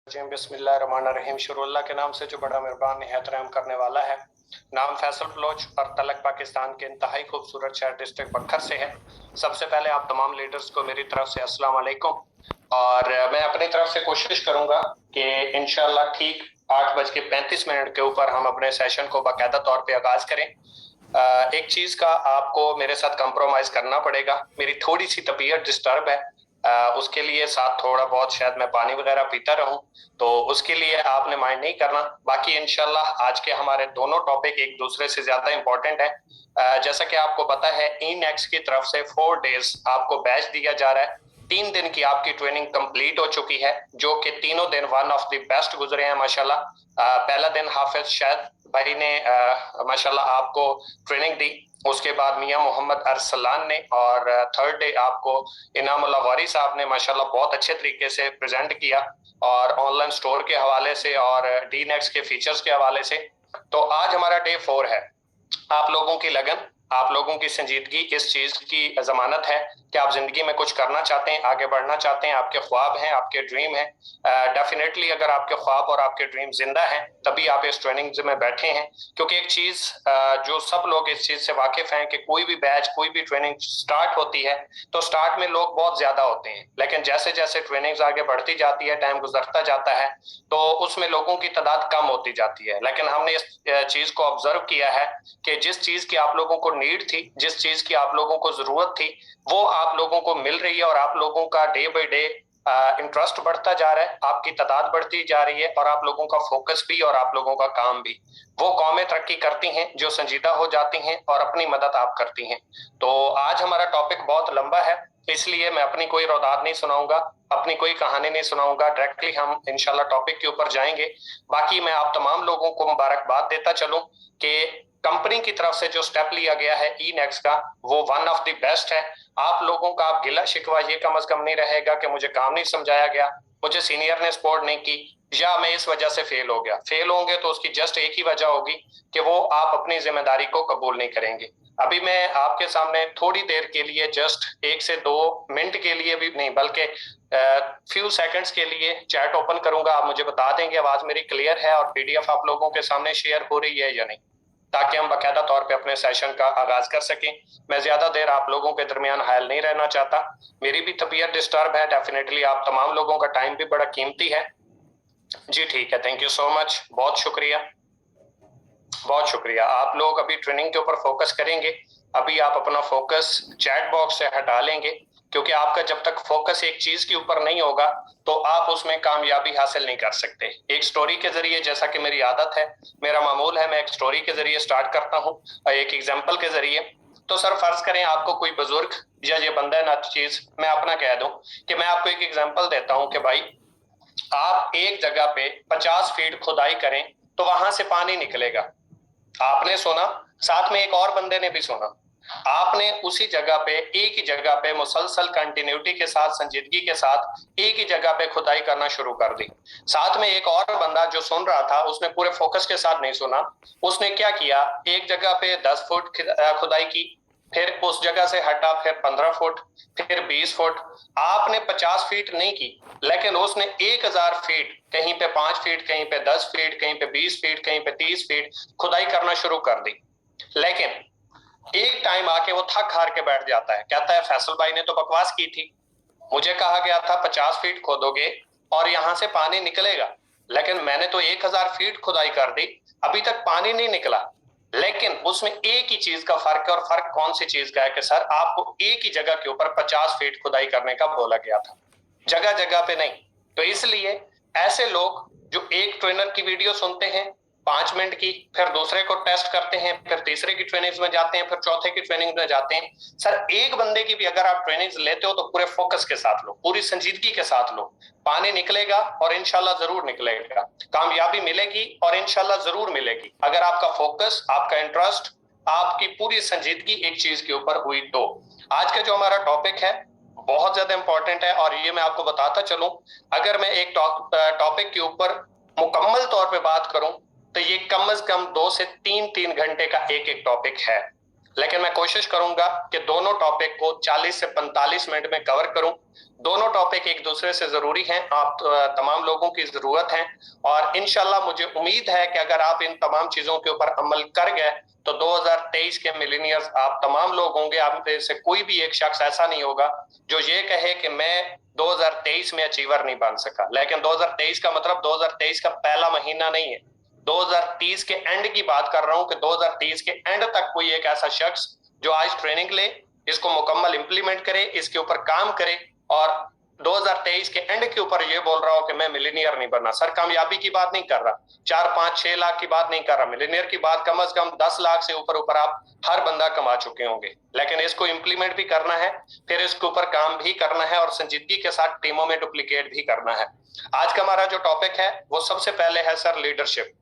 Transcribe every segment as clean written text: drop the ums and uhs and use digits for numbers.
बिस्मिल्लाहिर्रहमानिर्रहीम। शुरू अल्लाह के नाम से जो बड़ा मेहरबान निहायत रहम करने वाला है। नाम फैसल बलोच और तलक पाकिस्तान के इंतहाई खूबसूरत शहर डिस्ट्रिक्ट बखर से है। सबसे पहले आप तमाम लीडर्स को मेरी तरफ से अस्सलाम वालेकुम। और मैं अपनी तरफ से कोशिश करूंगा कि इंशाल्लाह ठीक 8:35 के ऊपर हम अपने सेशन को बाकायदा तौर पे आगाज करें। एक चीज का आपको मेरे साथ कंप्रोमाइज करना पड़ेगा। मेरी थोड़ी सी तबीयत डिस्टर्ब है, उसके लिए साथ थोड़ा बहुत शायद मैं पानी वगैरह पीता रहूं, तो उसके लिए आपने माइंड नहीं करना। बाकी इंशाल्लाह आज के हमारे दोनों टॉपिक एक दूसरे से ज्यादा इंपॉर्टेंट है। जैसा कि आपको पता है ई-नेक्स की तरफ से 4 डेज आपको बैच दिया जा रहा है। 3 दिन की आपकी ट्रेनिंग कंप्लीट हो चुकी है, जो कि तीनों दिन वन ऑफ द बेस्ट गुजरे हैं माशाल्लाह। पहला दिन हाफिज शायद भाई ने माशाल्लाह आपको ट्रेनिंग दी, उसके बाद मियां मोहम्मद अरसलान ने, और थर्ड डे आपको इनामुल्लाह वारी साहब ने माशाल्लाह बहुत अच्छे तरीके से प्रेजेंट किया, और ऑनलाइन स्टोर के हवाले से और डी-नेक्स के फीचर्स के हवाले से। तो आज हमारा डे 4 है। आप लोगों की लगन, आप लोगों की संजीदगी इस चीज की जमानत है कि आप जिंदगी में कुछ करना चाहते हैं, आगे बढ़ना चाहते हैं, आपके ख्वाब हैं, आपके ड्रीम हैं। डेफिनेटली अगर आपके ख्वाब और आपके ड्रीम जिंदा हैं तभी आप इस ट्रेनिंग में बैठे हैं। क्योंकि एक चीज जो सब लोग इस चीज से वाकिफ हैं कि कोई भी बैच, कोई भी ट्रेनिंग स्टार्ट होती है तो स्टार्ट में लोग बहुत ज्यादा होते हैं, लेकिन जैसे जैसे ट्रेनिंग आगे बढ़ती जाती है, टाइम गुजरता जाता है, तो उसमें लोगों की तादाद कम होती जाती है। लेकिन हमने इस चीज को ऑब्जर्व किया है कि जिस चीज की आप लोगों को नीड थी, जिस चीज की आप लोगों को जरूरत थी, वो आप लोगों को मिल रही है, और आप लोगों का डे बाय डे इंटरेस्ट बढ़ता जा रहा है, आपकी तादाद बढ़ती जा रही है, और आप लोगों का फोकस भी और आप लोगों का काम भी। वो कौमें तरक्की करती हैं जो संजीदा हो जाती हैं और अपनी मदद आप करती हैं। तो आज हमारा टॉपिक बहुत लंबा है, इसलिए मैं अपनी कोई रौदाद नहीं सुनाऊंगा, अपनी कोई कहानी नहीं सुनाऊंगा। डायरेक्टली हम इंशाल्लाह टॉपिक के ऊपर जाएंगे। बाकी मैं आप तमाम लोगों को मुबारकबाद देता चलूं कि कंपनी की तरफ से जो स्टेप लिया गया है ई-नेक्स का, वो वन ऑफ द बेस्ट है। आप लोगों का आप गिला शिकवा ये कम से कम नहीं रहेगा कि मुझे काम नहीं समझाया गया, मुझे सीनियर ने सपोर्ट नहीं की, या मैं इस वजह से फेल हो गया। फेल होंगे तो उसकी जस्ट एक ही वजह होगी कि वो आप अपनी जिम्मेदारी को कबूल नहीं करेंगे। अभी मैं आपके सामने थोड़ी देर के लिए, जस्ट 1 से 2 मिनट के लिए भी नहीं बल्कि फ्यू सेकंड्स के लिए चैट ओपन करूंगा। आप मुझे बता देंगे आवाज मेरी क्लियर है और पीडीएफ आप लोगों के सामने शेयर हो रही है या नहीं, ताकि हम बाकायदा तौर पे अपने सेशन का आगाज कर सकें। मैं ज्यादा देर आप लोगों के दरमियान हायल नहीं रहना चाहता, मेरी भी तबीयत डिस्टर्ब है। डेफिनेटली आप तमाम लोगों का टाइम भी बड़ा कीमती है। जी ठीक है, थैंक यू सो मच, बहुत शुक्रिया, बहुत शुक्रिया। आप लोग अभी ट्रेनिंग के ऊपर फोकस करेंगे। अभी आप अपना फोकस चैट बॉक्स से हटा लेंगे, क्योंकि आपका जब तक फोकस एक चीज के ऊपर नहीं होगा तो आप उसमें कामयाबी हासिल नहीं कर सकते। एक स्टोरी के जरिए, जैसा कि मेरी आदत है, मेरा मामूल है, मैं एक स्टोरी के जरिए स्टार्ट करता हूँ, एक एग्जाम्पल के जरिए। तो सर फर्ज करें आपको कोई बुजुर्ग या ये बंदा ना चीज मैं अपना कह दूं कि मैं आपको एक एग्जाम्पल देता हूं कि भाई आप एक जगह पे 50 फीट खुदाई करें तो वहां से पानी निकलेगा। आपने सुना, साथ में एक और बंदे ने भी सुना। आपने उसी जगह पे, एक ही जगह पे मुसलसल कंटिन्यूटी के साथ, संजीदगी के साथ एक ही जगह पे खुदाई करना शुरू कर दी। साथ में एक और बंदा जो सुन रहा था, उसने पूरे फोकस के साथ नहीं सुना। उसने क्या किया, एक जगह पे 10 फुट खुदाई की, फिर उस जगह से हटा, फिर 15 फुट, फिर 20 फुट। आपने 50 फीट नहीं की, लेकिन उसने 1000 फीट, कहीं पे 5 फीट, कहीं पे 10 फीट, कहीं पे 20 फीट, कहीं पे 30 फीट खुदाई करना शुरू कर दी। लेकिन एक टाइम आके वो थक हार के बैठ जाता है, कहता है फैसल भाई ने तो बकवास की थी, मुझे कहा गया था 50 फीट खोदोगे और यहां से पानी निकलेगा, लेकिन मैंने तो 1000 फीट खुदाई कर दी, अभी तक पानी नहीं निकला। लेकिन उसमें एक ही चीज का फर्क है, और फर्क कौन सी चीज का है कि सर आपको एक ही जगह के ऊपर 50 फीट खुदाई करने का बोला गया था, जगह जगह पे नहीं। तो इसलिए ऐसे लोग जो एक ट्रेनर की वीडियो सुनते हैं 5 मिनट की, फिर दूसरे को टेस्ट करते हैं, फिर तीसरे की ट्रेनिंग में जाते हैं, फिर चौथे की ट्रेनिंग में जाते हैं। सर एक बंदे की भी अगर आप ट्रेनिंग लेते हो तो पूरे फोकस के साथ लो, पूरी संजीदगी के साथ लो। पानी निकलेगा और इंशाल्लाह जरूर निकलेगा, कामयाबी मिलेगी और इंशाल्लाह जरूर मिलेगी, अगर आपका फोकस, आपका इंटरेस्ट, आपकी पूरी संजीदगी एक चीज के ऊपर हुई तो। आज का जो हमारा टॉपिक है बहुत ज्यादा इंपॉर्टेंट है, और ये मैं आपको बताता चलूं, अगर मैं एक टॉपिक के ऊपर मुकम्मल तौर पे बात करूं तो ये कम से कम 2 से 3 घंटे का एक एक टॉपिक है। लेकिन मैं कोशिश करूंगा कि दोनों टॉपिक को 40 से 45 मिनट में कवर करूं। दोनों टॉपिक एक दूसरे से जरूरी हैं, आप तमाम लोगों की जरूरत है, और इंशाल्लाह मुझे उम्मीद है कि अगर आप इन तमाम चीजों के ऊपर अमल कर गए तो 2023 के मिलीनियर्स आप तमाम लोग होंगे। आप में से कोई भी एक शख्स ऐसा नहीं होगा जो ये कहे कि मैं 2023 में अचीवर नहीं बन सका। लेकिन 2023 का मतलब 2023 का पहला महीना नहीं है, 2030 के एंड की बात कर रहा हूं कि 2030 के एंड तक कोई एक ऐसा शख्स जो आज ट्रेनिंग ले, इसको मुकम्मल इंप्लीमेंट करे, इसके ऊपर काम करे, और 2023 के एंड के ऊपर ये बोल रहा हूं कि मैं मिलीनियर नहीं बनना। सर कामयाबी की बात नहीं कर रहा, 4, 5, 6 लाख की बात नहीं कर रहा, मिलीनियर की बात कम से कम 10 लाख से ऊपर ऊपर आप हर बंदा कमा चुके होंगे। लेकिन इसको इंप्लीमेंट भी करना है, फिर इसके ऊपर काम भी करना है, और संजीदगी के साथ टीमों में डुप्लीकेट भी करना है। आज का हमारा जो टॉपिक है वो सबसे पहले है सर लीडरशिप।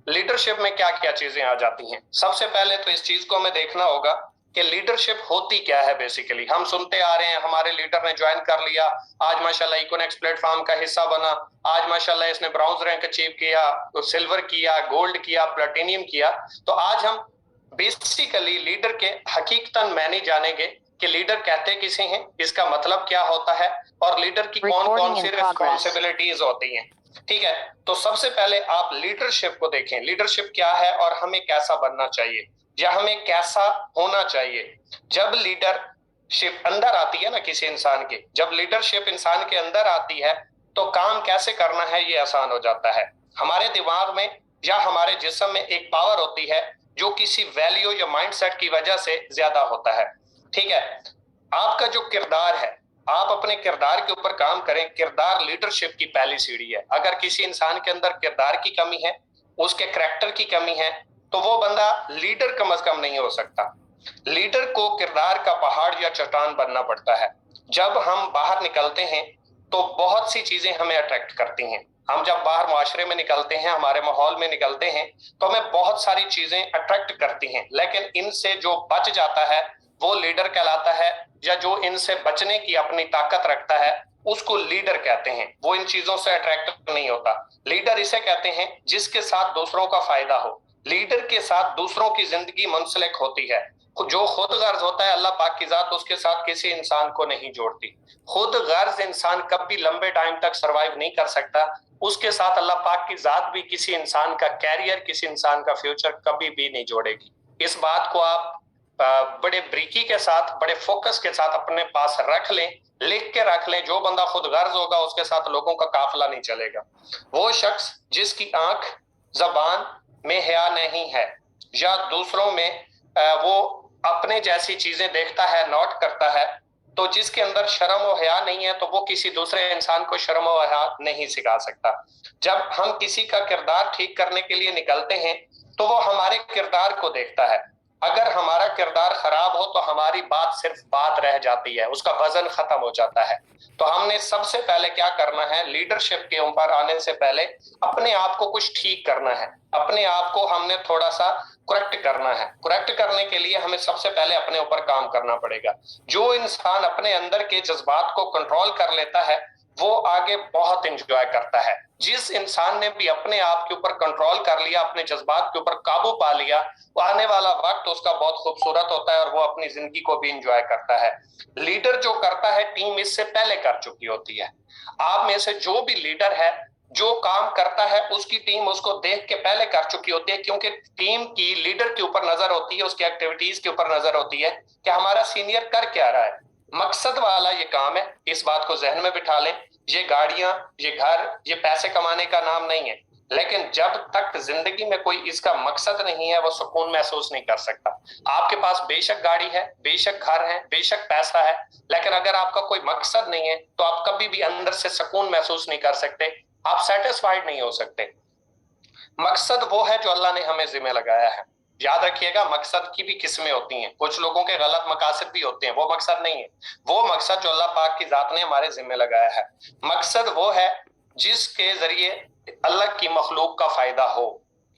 लीडरशिप में क्या क्या चीजें आ जाती हैं। सबसे पहले तो इस चीज को हमें देखना होगा कि लीडरशिप होती क्या है। बेसिकली हम सुनते आ रहे हैं हमारे लीडर ने ज्वाइन कर लिया, आज माशाल्लाह इकोनेक्स प्लेटफॉर्म का हिस्सा बना, आज माशाल्लाह इसने ब्राउन्ज रैंक अचीव किया, तो सिल्वर किया, गोल्ड किया, प्लेटिनियम किया। तो आज हम बेसिकली लीडर के हकीकतन मैंने जानेंगे कि लीडर कहते किसे हैं, इसका मतलब क्या होता है, और लीडर की कौन कौन सी रिस्पॉन्सिबिलिटीज होती हैं। ठीक है, तो सबसे पहले आप लीडरशिप को देखें। लीडरशिप क्या है और हमें कैसा बनना चाहिए या हमें कैसा होना चाहिए। जब लीडरशिप अंदर आती है ना किसी इंसान के, जब लीडरशिप इंसान के अंदर आती है तो काम कैसे करना है ये आसान हो जाता है। हमारे दिमाग में या हमारे जिस्म में एक पावर होती है जो किसी वैल्यू या माइंडसेट की वजह से ज्यादा होता है। ठीक है, आपका जो किरदार है, आप अपने किरदार के ऊपर काम करें। किरदार लीडरशिप की पहली सीढ़ी है। अगर किसी इंसान के अंदर किरदार की कमी है, उसके करैक्टर की कमी है, तो वो बंदा लीडर कम से कम नहीं हो सकता। लीडर को किरदार का पहाड़ या चट्टान बनना पड़ता है। जब हम बाहर निकलते हैं तो बहुत सी चीजें हमें अट्रैक्ट करती हैं। हम जब बाहर मुआशरे में निकलते हैं, हमारे माहौल में निकलते हैं, तो हमें बहुत सारी चीजें अट्रैक्ट करती हैं, लेकिन इनसे जो बच जाता है वो लीडर कहलाता है, या जो इनसे बचने की अपनी ताकत रखता है उसको लीडर कहते हैं। वो इन चीजों से अट्रैक्ट नहीं होता। लीडर इसे कहते हैं जिसके साथ दूसरों का फायदा हो। लीडर के साथ दूसरों की जिंदगी मुंसलिक होती है। जो खुद गर्ज होता है, अल्लाह पाक की जात उसके साथ किसी इंसान को नहीं जोड़ती। खुद गर्ज इंसान कभी लंबे टाइम तक सरवाइव नहीं कर सकता, उसके साथ अल्लाह पाक की जात भी किसी इंसान का कैरियर, किसी इंसान का फ्यूचर कभी भी नहीं जोड़ेगी। इस बात को आप बड़े ब्रीकी के साथ, बड़े फोकस के साथ अपने पास रख लें, लिख के रख लें। जो बंदा खुद गर्ज होगा उसके साथ लोगों का काफिला नहीं चलेगा। वो शख्स जिसकी आंख जबान में हया नहीं है, या दूसरों में वो अपने जैसी चीजें देखता है, नोट करता है, तो जिसके अंदर शर्म और हया नहीं है, तो वो किसी दूसरे इंसान को शर्म और हया नहीं सिखा सकता। जब हम किसी का किरदार ठीक करने के लिए निकलते हैं तो वो हमारे किरदार को देखता है। अगर हमारा किरदार खराब हो तो हमारी बात सिर्फ बात रह जाती है, उसका वजन खत्म हो जाता है। तो हमने सबसे पहले क्या करना है, लीडरशिप के ऊपर आने से पहले अपने आप को कुछ ठीक करना है। अपने आप को हमने थोड़ा सा करेक्ट करना है। करेक्ट करने के लिए हमें सबसे पहले अपने ऊपर काम करना पड़ेगा। जो इंसान अपने अंदर के जज्बात को कंट्रोल कर लेता है वो आगे बहुत एंजॉय करता है। जिस इंसान ने भी अपने आप के ऊपर कंट्रोल कर लिया, अपने जज्बात के ऊपर काबू पा लिया, वो आने वाला वक्त उसका बहुत खूबसूरत होता है और वो अपनी जिंदगी को भी एंजॉय करता है। लीडर जो करता है टीम इससे पहले कर चुकी होती है। आप में से जो भी लीडर है, जो काम करता है, उसकी टीम उसको देख के पहले कर चुकी होती है, क्योंकि टीम की लीडर के ऊपर नजर होती है, उसकी एक्टिविटीज के ऊपर नजर होती है कि हमारा सीनियर कर क्या रहा है। मकसद वाला ये काम है, इस बात को जहन में बिठा लें। ये गाड़ियां, ये घर, ये पैसे कमाने का नाम नहीं है, लेकिन जब तक जिंदगी में कोई इसका मकसद नहीं है वो सुकून महसूस नहीं कर सकता। आपके पास बेशक गाड़ी है, बेशक घर है, बेशक पैसा है, लेकिन अगर आपका कोई मकसद नहीं है तो आप कभी भी अंदर से सुकून महसूस नहीं कर सकते, आप सेटिस्फाइड नहीं हो सकते। मकसद वो है जो अल्लाह ने हमें जिम्मे लगाया है। याद रखिएगा, मकसद की भी किस्में होती हैं। कुछ लोगों के गलत मकासद भी होते हैं, वो मकसद नहीं है। वो मकसद जो अल्लाह पाक की जात ने हमारे जिम्मे लगाया है, मकसद वो है जिसके जरिए अल्लाह की मखलूक का फायदा हो।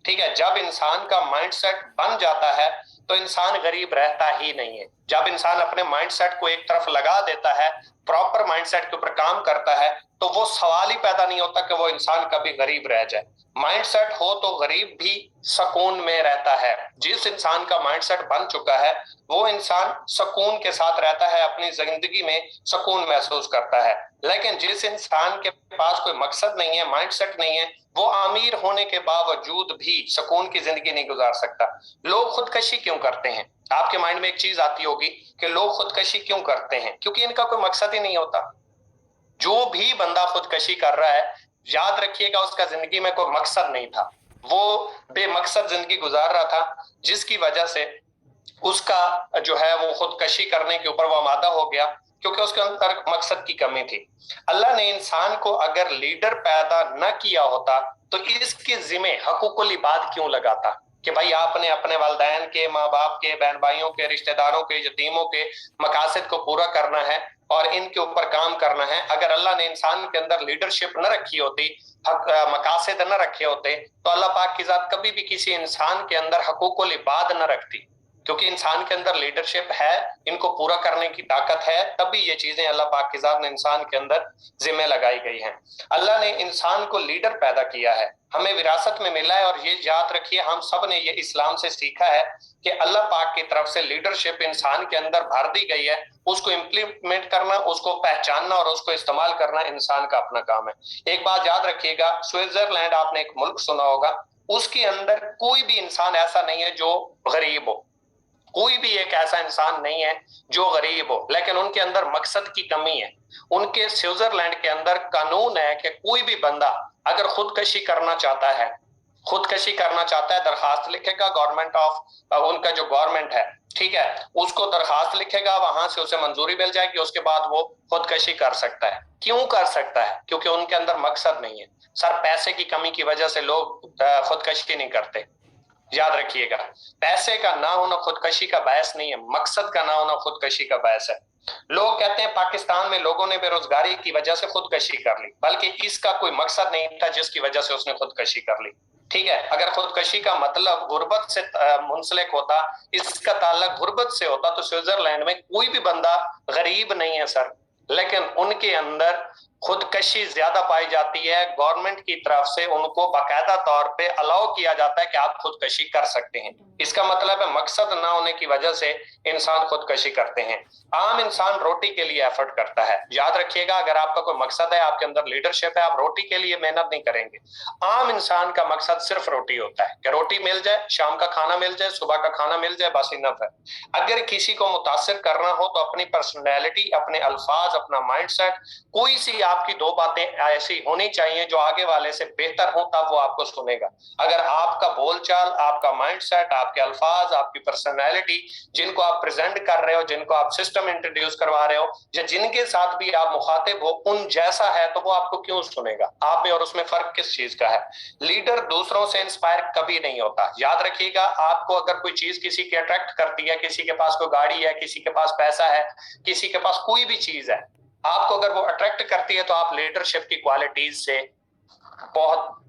ठीक है, जब इंसान का माइंडसेट बन जाता है तो इंसान गरीब रहता ही नहीं है। जब इंसान अपने माइंडसेट को एक तरफ लगा देता है, प्रॉपर माइंडसेट के ऊपर काम करता है, तो वो सवाल ही पैदा नहीं होता कि वो इंसान कभी गरीब रह जाए। माइंडसेट हो तो गरीब भी सुकून में रहता है। जिस इंसान का माइंडसेट बन चुका है वो इंसान सुकून के साथ रहता है, अपनी जिंदगी में सुकून महसूस करता है। लेकिन जिस इंसान के पास कोई मकसद नहीं है, माइंडसेट नहीं है, वो अमीर होने के बावजूद भी सुकून की जिंदगी नहीं गुजार सकता। लोग खुदकशी क्यों करते हैं? आपके माइंड में एक चीज आती होगी कि लोग खुदकशी क्यों करते हैं, क्योंकि इनका कोई मकसद ही नहीं होता। जो भी बंदा खुदकशी कर रहा है, याद रखिएगा उसका जिंदगी में कोई मकसद नहीं था। वो बेमकसद जिंदगी गुजार रहा था, जिसकी वजह से उसका जो है वो खुदकशी करने के ऊपर वो आमादा हो गया, क्योंकि उसके अंदर मकसद की कमी थी। अल्लाह ने इंसान को अगर लीडर पैदा न किया होता तो इसके जिम्मे हकूकुल इबाद क्यों लगाता कि भाई आपने अपने वालिदैन के, माँ बाप के, बहन भाइयों के, रिश्तेदारों के, यतीमों के मकासद को पूरा करना है और इनके ऊपर काम करना है। अगर अल्लाह ने इंसान के अंदर लीडरशिप न रखी होती, मकासद न रखे होते, तो अल्लाह पाक की जात कभी भी किसी इंसान के अंदर हकूकुल इबाद न रखती। क्योंकि इंसान के अंदर लीडरशिप है, इनको पूरा करने की ताकत है, तभी ये चीजें अल्लाह पाक की जात ने इंसान के अंदर जिम्मे लगाई गई हैं। अल्लाह ने इंसान को लीडर पैदा किया है, हमें विरासत में मिला है। और ये याद रखिए, हम सब ने ये इस्लाम से सीखा है कि अल्लाह पाक की तरफ से लीडरशिप इंसान के अंदर भर दी गई है। उसको इम्प्लीमेंट करना, उसको पहचानना और उसको इस्तेमाल करना इंसान का अपना काम है। एक बात याद रखिएगा, स्विट्जरलैंड आपने एक मुल्क सुना होगा, उसके अंदर कोई भी इंसान ऐसा नहीं है जो गरीब हो। कोई भी एक ऐसा इंसान नहीं है जो गरीब हो, लेकिन उनके अंदर मकसद की कमी है। उनके स्विट्जरलैंड के अंदर कानून है कि कोई भी बंदा अगर खुदकशी करना चाहता है, खुदकशी करना चाहता है, दरखास्त लिखेगा गवर्नमेंट ऑफ, उनका जो गवर्नमेंट है, ठीक है, उसको दरखास्त लिखेगा, वहां से उसे मंजूरी मिल जाएगी, उसके बाद वो खुदकशी कर सकता है। क्यों कर सकता है? क्योंकि उनके अंदर मकसद नहीं है। सर, पैसे की कमी की वजह से लोग खुदकशी नहीं करते। याद रखिएगा, पैसे का ना होना खुदकशी का बायस नहीं है, मकसद का ना होना खुदकशी का बायस है। लोग कहते हैं पाकिस्तान में लोगों ने बेरोजगारी की वजह से खुदकशी कर ली, बल्कि इसका कोई मकसद नहीं था जिसकी वजह से उसने खुदकशी कर ली। ठीक है, अगर खुदकशी का मतलब गुर्बत से मुंसलिक होता, इसका ताल्लुक गुर्बत से होता, तो स्विट्जरलैंड में कोई भी बंदा गरीब नहीं है सर। लेकिन उनके अंदर खुदकशी ज्यादा पाई जाती है। गवर्नमेंट की तरफ से उनको बाकायदा तौर पे अलाउ किया जाता है कि आप खुदकशी कर सकते हैं। इसका मतलब है मकसद ना होने की वजह से इंसान खुदकशी करते हैं। आम इंसान रोटी के लिए एफर्ट करता है। याद रखिएगा, अगर आपका कोई मकसद है, आपके अंदर लीडरशिप है, आप रोटी के लिए मेहनत नहीं करेंगे। आम इंसान का मकसद सिर्फ रोटी होता है कि रोटी मिल जाए, शाम का खाना मिल जाए, सुबह का खाना मिल जाए, बस इनफ है। अगर किसी को मुतासिर करना हो तो अपनी पर्सनैलिटी, अपने अल्फाज, अपना माइंडसेट, कोई सी आपकी दो बातें ऐसी होनी चाहिए जो आगे वाले से बेहतर हो, तब वो आपको सुनेगा। अगर आपका बोलचाल, आपका माइंडसेट, आपके अल्फाज, आपकी पर्सनैलिटी, जिनको आप प्रेजेंट कर रहे हो, जिनको आप सिस्टम इंट्रोड्यूस करवा रहे हो, या जिनके साथ भी आप मुखातिब हो, उन जैसा है, तो वो आपको क्यों सुनेगा? आप में और उसमें फर्क किस चीज का है? लीडर दूसरों से इंस्पायर कभी नहीं होता। याद रखिएगा, आपको अगर कोई चीज किसी की अट्रैक्ट करती है, किसी के पास कोई गाड़ी है, किसी के पास पैसा है, किसी के पास कोई भी चीज है, आपको अगर वो अट्रैक्ट करती है, तो आप लीडरशिप की क्वालिटीज से बहुत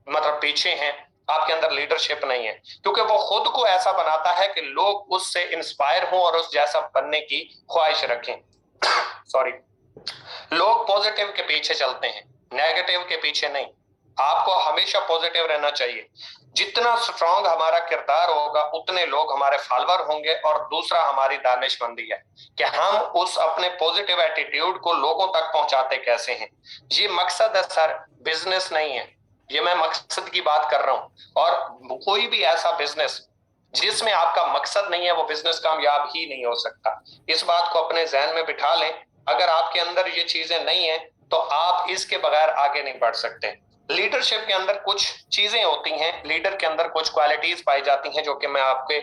मतलब पीछे हैं। आपके अंदर लीडरशिप नहीं है, क्योंकि वो खुद को ऐसा बनाता है कि लोग उससे इंस्पायर हों और उस जैसा बनने की ख्वाहिश रखें। सॉरी, लोग पॉजिटिव के पीछे चलते हैं, नेगेटिव के पीछे नहीं। आपको हमेशा पॉजिटिव रहना चाहिए। जितना स्ट्रांग हमारा किरदार होगा, उतने लोग हमारे फॉलोअर होंगे। और दूसरा हमारी दानिशमंदी है कि हम उस अपने पॉजिटिव एटीट्यूड को लोगों तक पहुंचाते कैसे हैं। ये मकसद है सर, बिजनेस नहीं है। ये मैं मकसद की बात कर रहा हूं। और कोई भी ऐसा बिजनेस जिसमें आपका मकसद नहीं है, वो बिजनेस कामयाब ही नहीं हो सकता। इस बात को अपने जहन में बिठा लें। अगर आपके अंदर ये चीजें नहीं है, तो आप इसके बगैर आगे नहीं बढ़ सकते। लीडरशिप के अंदर कुछ चीजें होती हैं, लीडर के अंदर कुछ क्वालिटीज पाई जाती हैं, जो कि मैं आपके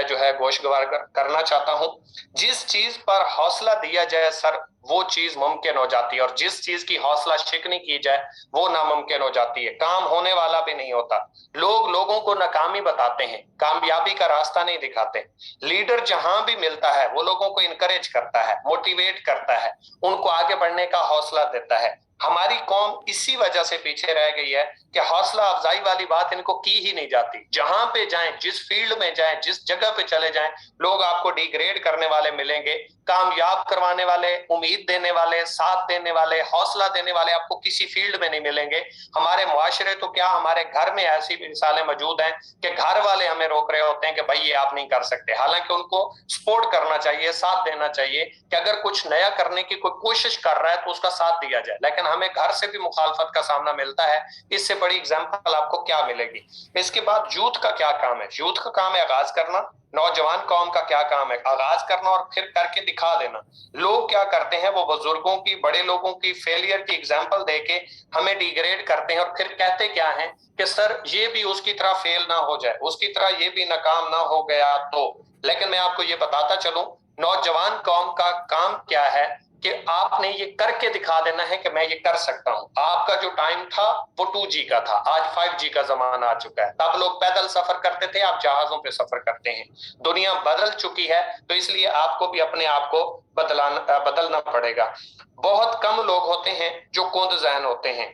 जो है गोशगवार करना चाहता हूं। जिस चीज पर हौसला दिया जाए सर, वो चीज मुमकिन हो जाती है, और जिस चीज की हौसला शिकनी की जाए, वो नामुमकिन हो जाती है। काम होने वाला भी नहीं होता। लोग लोगों को नाकामी बताते हैं, कामयाबी का रास्ता नहीं दिखाते। लीडर जहां भी मिलता है, वो लोगों को इनकरेज करता है, मोटिवेट करता है, उनको आगे बढ़ने का हौसला देता है। हमारी कौम इसी वजह से पीछे रह गई है कि हौसला अफजाई वाली बात इनको की ही नहीं जाती। जहां पे जाएं, जिस फील्ड में जाएं, जिस जगह पे चले जाएं, लोग आपको डिग्रेड करने वाले मिलेंगे। कामयाब करवाने वाले, उम्मीद देने वाले, साथ देने वाले, हौसला देने वाले आपको किसी फील्ड में नहीं मिलेंगे। हमारे मुआशरे तो क्या, हमारे घर में ऐसी भी मिसालें मौजूद हैं कि घर वाले हमें रोक रहे होते हैं कि भाई ये आप नहीं कर सकते। हालांकि उनको सपोर्ट करना चाहिए, साथ देना चाहिए कि अगर कुछ नया करने की कोई कोशिश कर रहा है तो उसका साथ दिया जाए। लेकिन हमें घर से भी मुखालफत का सामना मिलता है। इससे बड़ी एग्जाम्पल आपको क्या मिलेगी? इसके बाद यूथ का क्या काम है? यूथ का काम है आगाज करना। नौजवान कौम का क्या काम है? आगाज करना और फिर करके दिखा देना। लोग क्या करते हैं, वो बुजुर्गों की, बड़े लोगों की फेलियर की एग्जाम्पल देके हमें डिग्रेड करते हैं और फिर कहते क्या है कि सर ये भी उसकी तरह फेल ना हो जाए, उसकी तरह ये भी नाकाम ना हो गया तो। लेकिन मैं आपको ये बताता चलूं, नौजवान कौम का काम क्या है कि आपने ये करके दिखा देना है कि मैं ये कर सकता हूं। आपका जो टाइम था वो 2G का था, आज 5G का जमाना आ चुका है। तब लोग पैदल सफर करते थे, आप जहाजों पे सफर करते हैं। दुनिया बदल चुकी है, तो इसलिए आपको भी अपने आप को बदलना पड़ेगा। बहुत कम लोग होते हैं जो कुंद जहन होते हैं,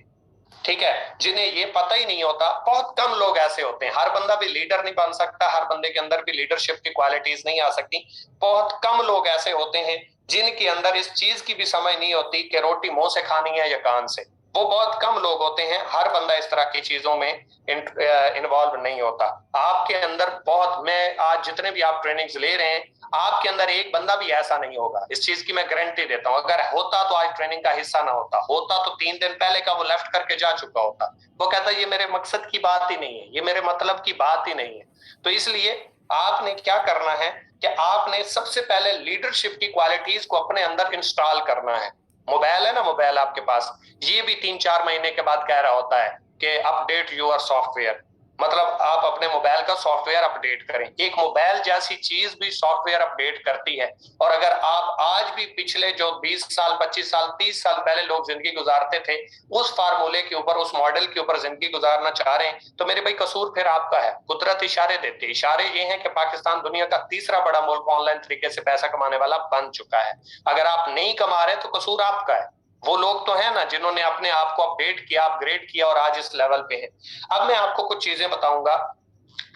ठीक है, जिन्हें ये पता ही नहीं होता। बहुत कम लोग ऐसे होते हैं। हर बंदा भी लीडर नहीं बन सकता, हर बंदे के अंदर भी लीडरशिप की क्वालिटीज नहीं आ सकती। बहुत कम लोग ऐसे होते हैं जिनके अंदर इस चीज की भी समझ नहीं होती कि रोटी मुंह से खानी है या कान से। वो बहुत कम लोग होते हैं। हर बंदा इस तरह की चीजों में इन्वॉल्व नहीं होता। आपके अंदर बहुत, मैं आज जितने भी आप ट्रेनिंग्स ले रहे हैं, आपके अंदर एक बंदा भी ऐसा नहीं होगा, इस चीज की मैं गारंटी देता हूं। अगर होता तो आज ट्रेनिंग का हिस्सा ना होता, होता तो 3 दिन पहले का वो लेफ्ट करके जा चुका होता। वो कहता ये मेरे मकसद की बात ही नहीं है, ये मेरे मतलब की बात ही नहीं है। तो इसलिए आपने क्या करना है कि आपने सबसे पहले लीडरशिप की क्वालिटीज को अपने अंदर इंस्टॉल करना है। मोबाइल है ना, मोबाइल आपके पास, ये भी 3-4 महीने के बाद कह रहा होता है कि अपडेट योर सॉफ्टवेयर। मतलब आप अपने मोबाइल का सॉफ्टवेयर अपडेट करें। एक मोबाइल जैसी चीज भी सॉफ्टवेयर अपडेट करती है। और अगर आप आज भी पिछले जो 20 साल, 25 साल, 30 साल पहले लोग जिंदगी गुजारते थे, उस फार्मूले के ऊपर, उस मॉडल के ऊपर जिंदगी गुजारना चाह रहे हैं, तो मेरे भाई कसूर फिर आपका है। कुदरत इशारे देती है। इशारे ये हैं कि पाकिस्तान दुनिया का तीसरा बड़ा मुल्क ऑनलाइन तरीके से पैसा कमाने वाला बन चुका है। अगर आप नहीं कमा रहे तो कसूर आपका है। वो लोग तो है ना जिन्होंने अपने आप को अपडेट किया, अपग्रेड किया और आज इस लेवल पे है। अब मैं आपको कुछ चीजें बताऊंगा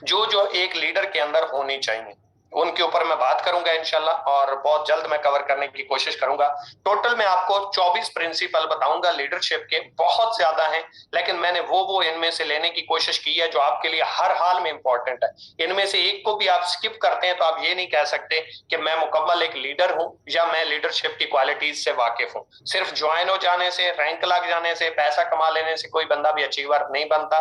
जो जो एक लीडर के अंदर होनी चाहिए, उनके ऊपर मैं बात करूंगा इंशाल्लाह, और बहुत जल्द मैं कवर करने की कोशिश करूंगा। टोटल मैं आपको 24 प्रिंसिपल बताऊंगा लीडरशिप के। बहुत ज्यादा हैं, लेकिन मैंने वो इनमें से लेने की कोशिश की है जो आपके लिए हर हाल में इंपॉर्टेंट है। इनमें से एक को भी आप स्किप करते हैं तो आप ये नहीं कह सकते कि मैं मुकम्मल एक लीडर हूं या मैं लीडरशिप की क्वालिटीज से वाकिफ हूं। सिर्फ ज्वाइन हो जाने से, रैंक लग जाने से, पैसा कमा लेने से कोई बंदा भी अचीवर नहीं बनता,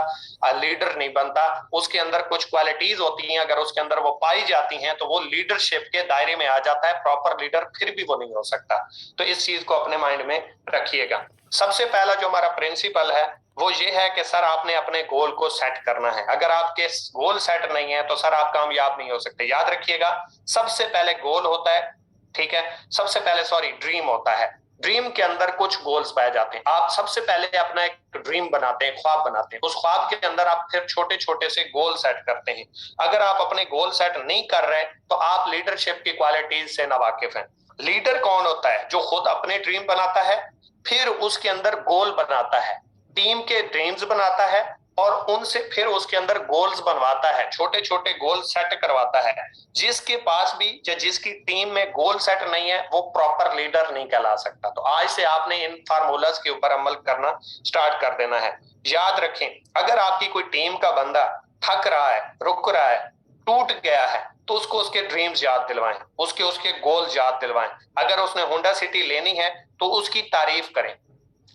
लीडर नहीं बनता। उसके अंदर कुछ क्वालिटीज होती हैं, अगर उसके अंदर वो पाई जाती हैं तो वो लीडरशिप के दायरे में आ जाता है। प्रॉपर लीडर फिर भी वो नहीं हो सकता। तो इस चीज को अपने माइंड में रखिएगा। सबसे पहला जो हमारा प्रिंसिपल है वो ये है कि सर आपने अपने गोल को सेट करना है। अगर आपके गोल सेट नहीं है तो सर आप कामयाब नहीं हो सकते। याद रखिएगा, सबसे पहले गोल होता है, ठीक है, सबसे पहले सॉरी ड्रीम होता है। ड्रीम के अंदर कुछ गोल्स पाए जाते हैं। आप सबसे पहले अपना एक ड्रीम बनाते हैं, ख्वाब बनाते हैं। उस ख्वाब के अंदर आप फिर छोटे छोटे से गोल सेट करते हैं। अगर आप अपने गोल सेट नहीं कर रहे तो आप लीडरशिप की क्वालिटीज से नावाकिफ हैं। लीडर कौन होता है? जो खुद अपने ड्रीम बनाता है, फिर उसके अंदर गोल बनाता है, टीम के ड्रीम्स बनाता है और उनसे फिर उसके अंदर गोल्स बनवाता है, छोटे छोटे गोल सेट करवाता है। जिसके पास भी या जिसकी टीम में गोल सेट नहीं है वो प्रॉपर लीडर नहीं कहला सकता। तो आज से आपने इन फार्मूलाज के ऊपर अमल करना स्टार्ट कर देना है। याद रखें, अगर आपकी कोई टीम का बंदा थक रहा है, रुक रहा है, टूट गया है, तो उसको उसके ड्रीम्स याद दिलवाएं, उसके उसके गोल्स याद दिलवाएं। अगर उसने होंडा सिटी लेनी है तो उसकी तारीफ करें।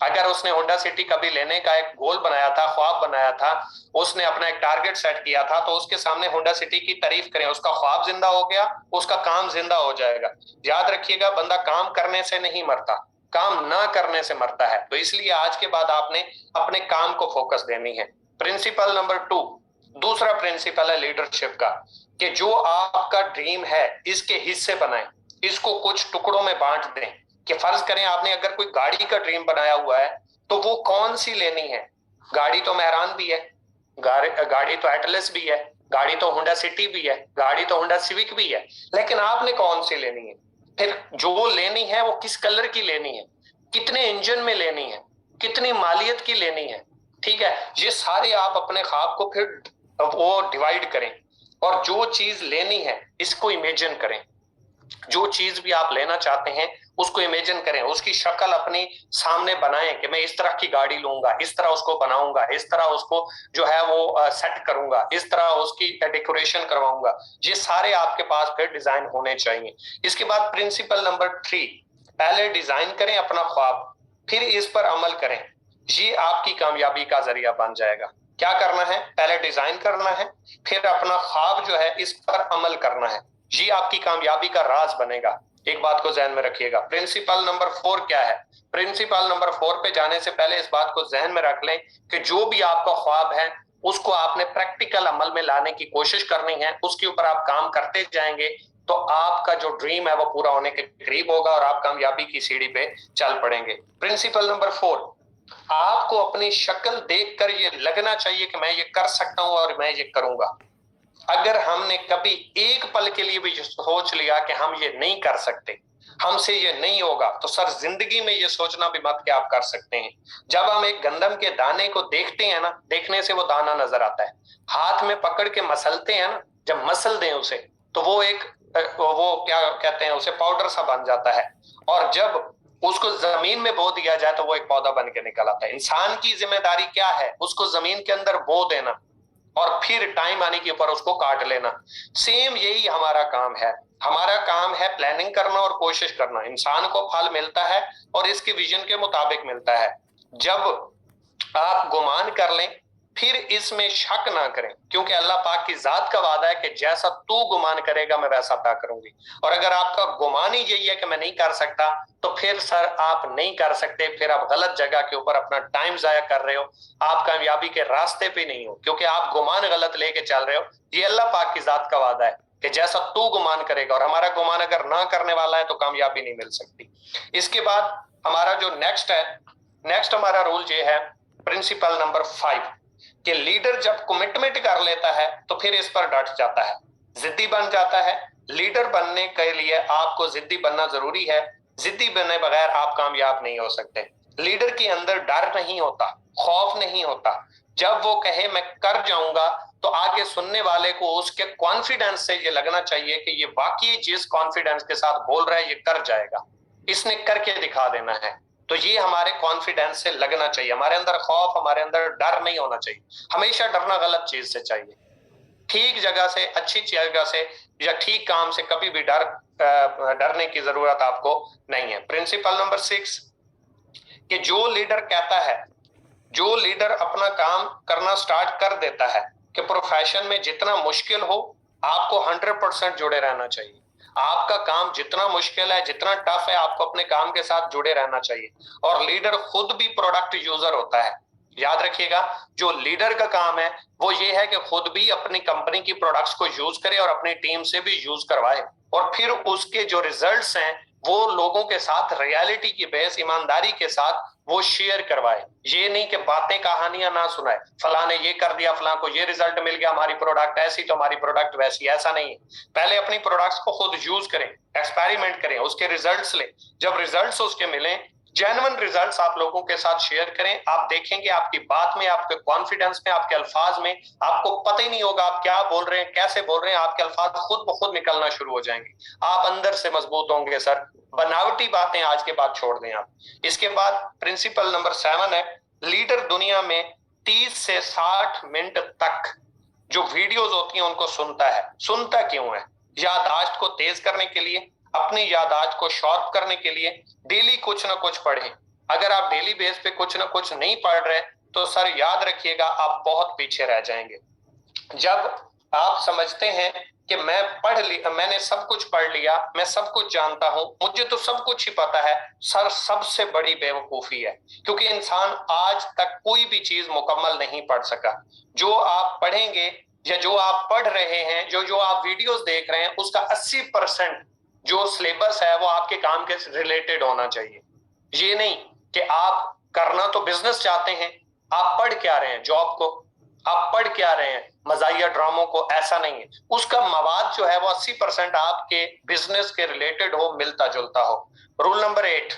अगर उसने होंडा सिटी कभी लेने का एक गोल बनाया था, ख्वाब बनाया था, उसने अपना एक टारगेट सेट किया था, तो उसके सामने होंडा सिटी की तारीफ करें। उसका ख्वाब जिंदा हो गया, उसका काम जिंदा हो जाएगा। याद रखिएगा, बंदा काम करने से नहीं मरता, काम ना करने से मरता है। तो इसलिए आज के बाद आपने अपने काम को फोकस देनी है। प्रिंसिपल नंबर 2, दूसरा प्रिंसिपल है लीडरशिप का, कि जो आपका ड्रीम है इसके हिस्से बनाएं, इसको कुछ टुकड़ों में बांट दें। कि फर्ज करें आपने अगर कोई गाड़ी का ड्रीम बनाया हुआ है तो वो कौन सी लेनी है? गाड़ी तो मेहरान भी है, गाड़ी तो एटलस भी है, गाड़ी तो होंडा सिटी भी है, गाड़ी तो होंडा सिविक भी है, लेकिन आपने कौन सी लेनी है? फिर जो लेनी है वो किस कलर की लेनी है, कितने इंजन में लेनी है, कितनी मालियत की लेनी है, ठीक है। ये सारे आप अपने ख्वाब को फिर वो डिवाइड करें और जो चीज लेनी है इसको इमेजिन करें। जो चीज भी आप लेना चाहते हैं उसको इमेजिन करें, उसकी शक्ल अपनी सामने बनाएं कि मैं इस तरह की गाड़ी लूंगा, इस तरह उसको बनाऊंगा, इस तरह उसको जो है वो सेट करूंगा, इस तरह उसकी डेकोरेशन करवाऊंगा। ये सारे आपके पास फिर डिजाइन होने चाहिए। इसके बाद प्रिंसिपल नंबर 3, पहले डिजाइन करें अपना ख्वाब, फिर इस पर अमल करें। ये आपकी कामयाबी का जरिया बन जाएगा। क्या करना है? पहले डिजाइन करना है, फिर अपना ख्वाब जो है इस पर अमल करना है। ये आपकी कामयाबी का राज बनेगा। एक बात को जहन में रखिएगा। प्रिंसिपल नंबर 4 क्या है? प्रिंसिपल नंबर 4 पे जाने से पहले इस बात को जहन में रख लें कि जो भी आपका ख्वाब है उसको आपने प्रैक्टिकल अमल में लाने की कोशिश करनी है। उसके ऊपर आप काम करते जाएंगे तो आपका जो ड्रीम है वो पूरा होने के करीब होगा और आप कामयाबी की सीढ़ी पे चल पड़ेंगे। प्रिंसिपल नंबर 4, आपको अपनी शक्ल देखकर ये लगना चाहिए कि मैं ये कर सकता हूं और मैं ये करूंगा। अगर हमने कभी एक पल के लिए भी सोच लिया कि हम ये नहीं कर सकते, हमसे ये नहीं होगा, तो सर जिंदगी में ये सोचना भी मत कि आप कर सकते हैं। जब हम एक गंदम के दाने को देखते हैं ना, देखने से वो दाना नजर आता है, हाथ में पकड़ के मसलते हैं ना, जब मसल दें उसे तो वो एक वो क्या कहते हैं उसे, पाउडर सा बन जाता है। और जब उसको जमीन में बो दिया जाए तो वो एक पौधा बन के निकल आता है। इंसान की जिम्मेदारी क्या है? उसको जमीन के अंदर बो देना और फिर टाइम आने के ऊपर उसको काट लेना। सेम यही हमारा काम है। हमारा काम है प्लानिंग करना और कोशिश करना। इंसान को फल मिलता है और इसके विजन के मुताबिक मिलता है। जब आप गुमान कर लें फिर इसमें शक ना करें, क्योंकि अल्लाह पाक की जात का वादा है कि जैसा तू गुमान करेगा मैं वैसा अता करूंगी। और अगर आपका गुमान ही यही है कि मैं नहीं कर सकता, तो फिर सर आप नहीं कर सकते, फिर आप गलत जगह के ऊपर अपना टाइम जाया कर रहे हो, आप कामयाबी के रास्ते पे नहीं हो, क्योंकि आप गुमान गलत लेके चल रहे हो। ये अल्लाह पाक की जात का वादा है कि जैसा तू गुमान करेगा, और हमारा गुमान अगर ना करने वाला है तो कामयाबी नहीं मिल सकती। इसके बाद हमारा जो नेक्स्ट हमारा रूल ये है, प्रिंसिपल नंबर 5, कि लीडर जब कमिटमेंट कर लेता है तो फिर इस पर डट जाता है, जिद्दी बन जाता है। लीडर बनने के लिए आपको जिद्दी बनना जरूरी है। जिद्दी बनने बगैर आप कामयाब नहीं हो सकते। लीडर के अंदर डर नहीं होता, खौफ नहीं होता। जब वो कहे मैं कर जाऊंगा तो आगे सुनने वाले को उसके कॉन्फिडेंस से ये लगना चाहिए कि ये वाकई जिस कॉन्फिडेंस के साथ बोल रहा है ये कर जाएगा, इसने करके दिखा देना है। तो ये हमारे कॉन्फिडेंस से लगना चाहिए। हमारे अंदर खौफ, हमारे अंदर डर नहीं होना चाहिए। हमेशा डरना गलत चीज से चाहिए। ठीक जगह से, अच्छी जगह से या ठीक काम से कभी भी डरने की जरूरत आपको नहीं है। प्रिंसिपल नंबर 6, कि जो लीडर कहता है, जो लीडर अपना काम करना स्टार्ट कर देता है कि प्रोफेशन में जितना मुश्किल हो आपको 100% जुड़े रहना चाहिए। आपका काम जितना मुश्किल है, जितना टफ है, आपको अपने काम के साथ जुड़े रहना चाहिए। और लीडर खुद भी प्रोडक्ट यूजर होता है। याद रखिएगा, जो लीडर का काम है वो ये है कि खुद भी अपनी कंपनी की प्रोडक्ट्स को यूज करे और अपनी टीम से भी यूज करवाए, और फिर उसके जो रिजल्ट्स हैं वो लोगों के साथ रियलिटी की बेस, ईमानदारी के साथ वो शेयर करवाए। ये नहीं कि बातें कहानियां ना सुनाए, फलां ने ये कर दिया, फलां को ये रिजल्ट मिल गया, हमारी प्रोडक्ट ऐसी तो हमारी प्रोडक्ट वैसी। ऐसा नहीं है। पहले अपनी प्रोडक्ट्स को खुद यूज करें, एक्सपेरिमेंट करें, उसके रिजल्ट्स लें। जब रिजल्ट्स उसके मिलें, जेन्युइन रिजल्ट्स आप लोगों के साथ शेयर करें। आप देखेंगे आपकी बात में, आपके कॉन्फिडेंस में, आपके अल्फाज में आपको पता ही नहीं होगा आप क्या बोल रहे हैं, कैसे बोल रहे हैं। आपके अल्फाज खुद ब खुद निकलना शुरू हो जाएंगे। आप अंदर से मजबूत होंगे सर। बनावटी बातें आज के बाद छोड़ दें आप। इसके बाद प्रिंसिपल नंबर 7 है, लीडर दुनिया में 30 से 60 मिनट तक जो वीडियोस होती हैं उनको सुनता है। सुनता क्यों है? याददाश्त को तेज करने के लिए, अपनी याददाश्त को शार्प करने के लिए। डेली कुछ ना कुछ पढ़ें। अगर आप डेली बेस पे कुछ ना कुछ नहीं पढ़ रहे तो सर याद रखिएगा आप बहुत पीछे रह जाएंगे। जब आप समझते हैं कि मैंने सब कुछ पढ़ लिया, मैं सब कुछ जानता हूं, मुझे तो सब कुछ ही पता है, सर सबसे बड़ी बेवकूफी है। क्योंकि इंसान आज तक कोई भी चीज मुकम्मल नहीं पढ़ सका। जो आप पढ़ेंगे या जो आप पढ़ रहे हैं, जो जो आप वीडियोस देख रहे हैं, उसका 80% जो सिलेबस है वो आपके काम के रिलेटेड होना चाहिए। ये नहीं कि आप करना तो बिजनेस चाहते हैं, आप पढ़ क्या रहे हैं जॉब को, आप पढ़ क्या रहे हैं मजाहिया ड्रामों को, ऐसा नहीं है। उसका मवाद जो है वो 80% आपके बिजनेस के रिलेटेड हो, मिलता जुलता हो। रूल नंबर 8,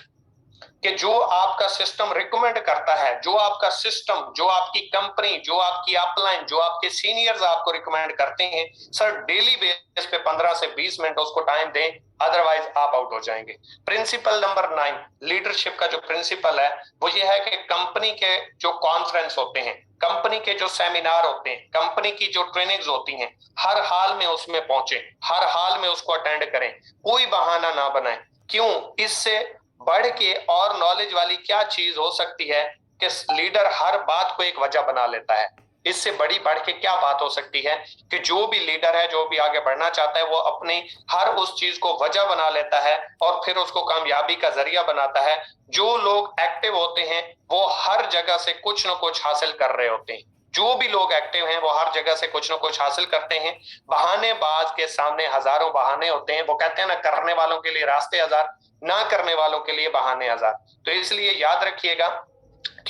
कि जो आपका सिस्टम रिकमेंड करता है, जो आपका सिस्टम, जो आपकी कंपनी, जो आपकी अपलाइन, जो आपके सीनियर्स आपको रिकमेंड करते हैं, सर डेली बेस पे 15 से 20 मिनट उसको टाइम दें, अदरवाइज आप आउट हो जाएंगे। प्रिंसिपल नंबर 9, लीडरशिप का जो प्रिंसिपल है वो ये है कि कंपनी के जो कॉन्फ्रेंस होते हैं, कंपनी के जो सेमिनार होते हैं, कंपनी की जो ट्रेनिंग्स होती हैं, हर हाल में उसमें पहुंचे, हर हाल में उसको अटेंड करें, कोई बहाना ना बनाएं। क्यों? इससे बढ़ के और नॉलेज वाली क्या चीज हो सकती है कि लीडर हर बात को एक वजह बना लेता है। इससे बड़ी बढ़ के क्या बात हो सकती है कि जो भी लीडर है, जो भी आगे बढ़ना चाहता है, वो अपनी हर उस चीज को वजह बना लेता है और फिर उसको कामयाबी का जरिया बनाता है। जो लोग एक्टिव होते हैं वो हर जगह से कुछ ना कुछ हासिल कर रहे होते हैं। जो भी लोग एक्टिव हैं वो हर जगह से कुछ ना कुछ हासिल करते हैं। बहानेबाज के सामने हजारों बहाने होते हैं। वो कहते हैं ना, करने वालों के लिए रास्ते हजार, ना करने वालों के लिए बहाने हजार। तो इसलिए याद रखिएगा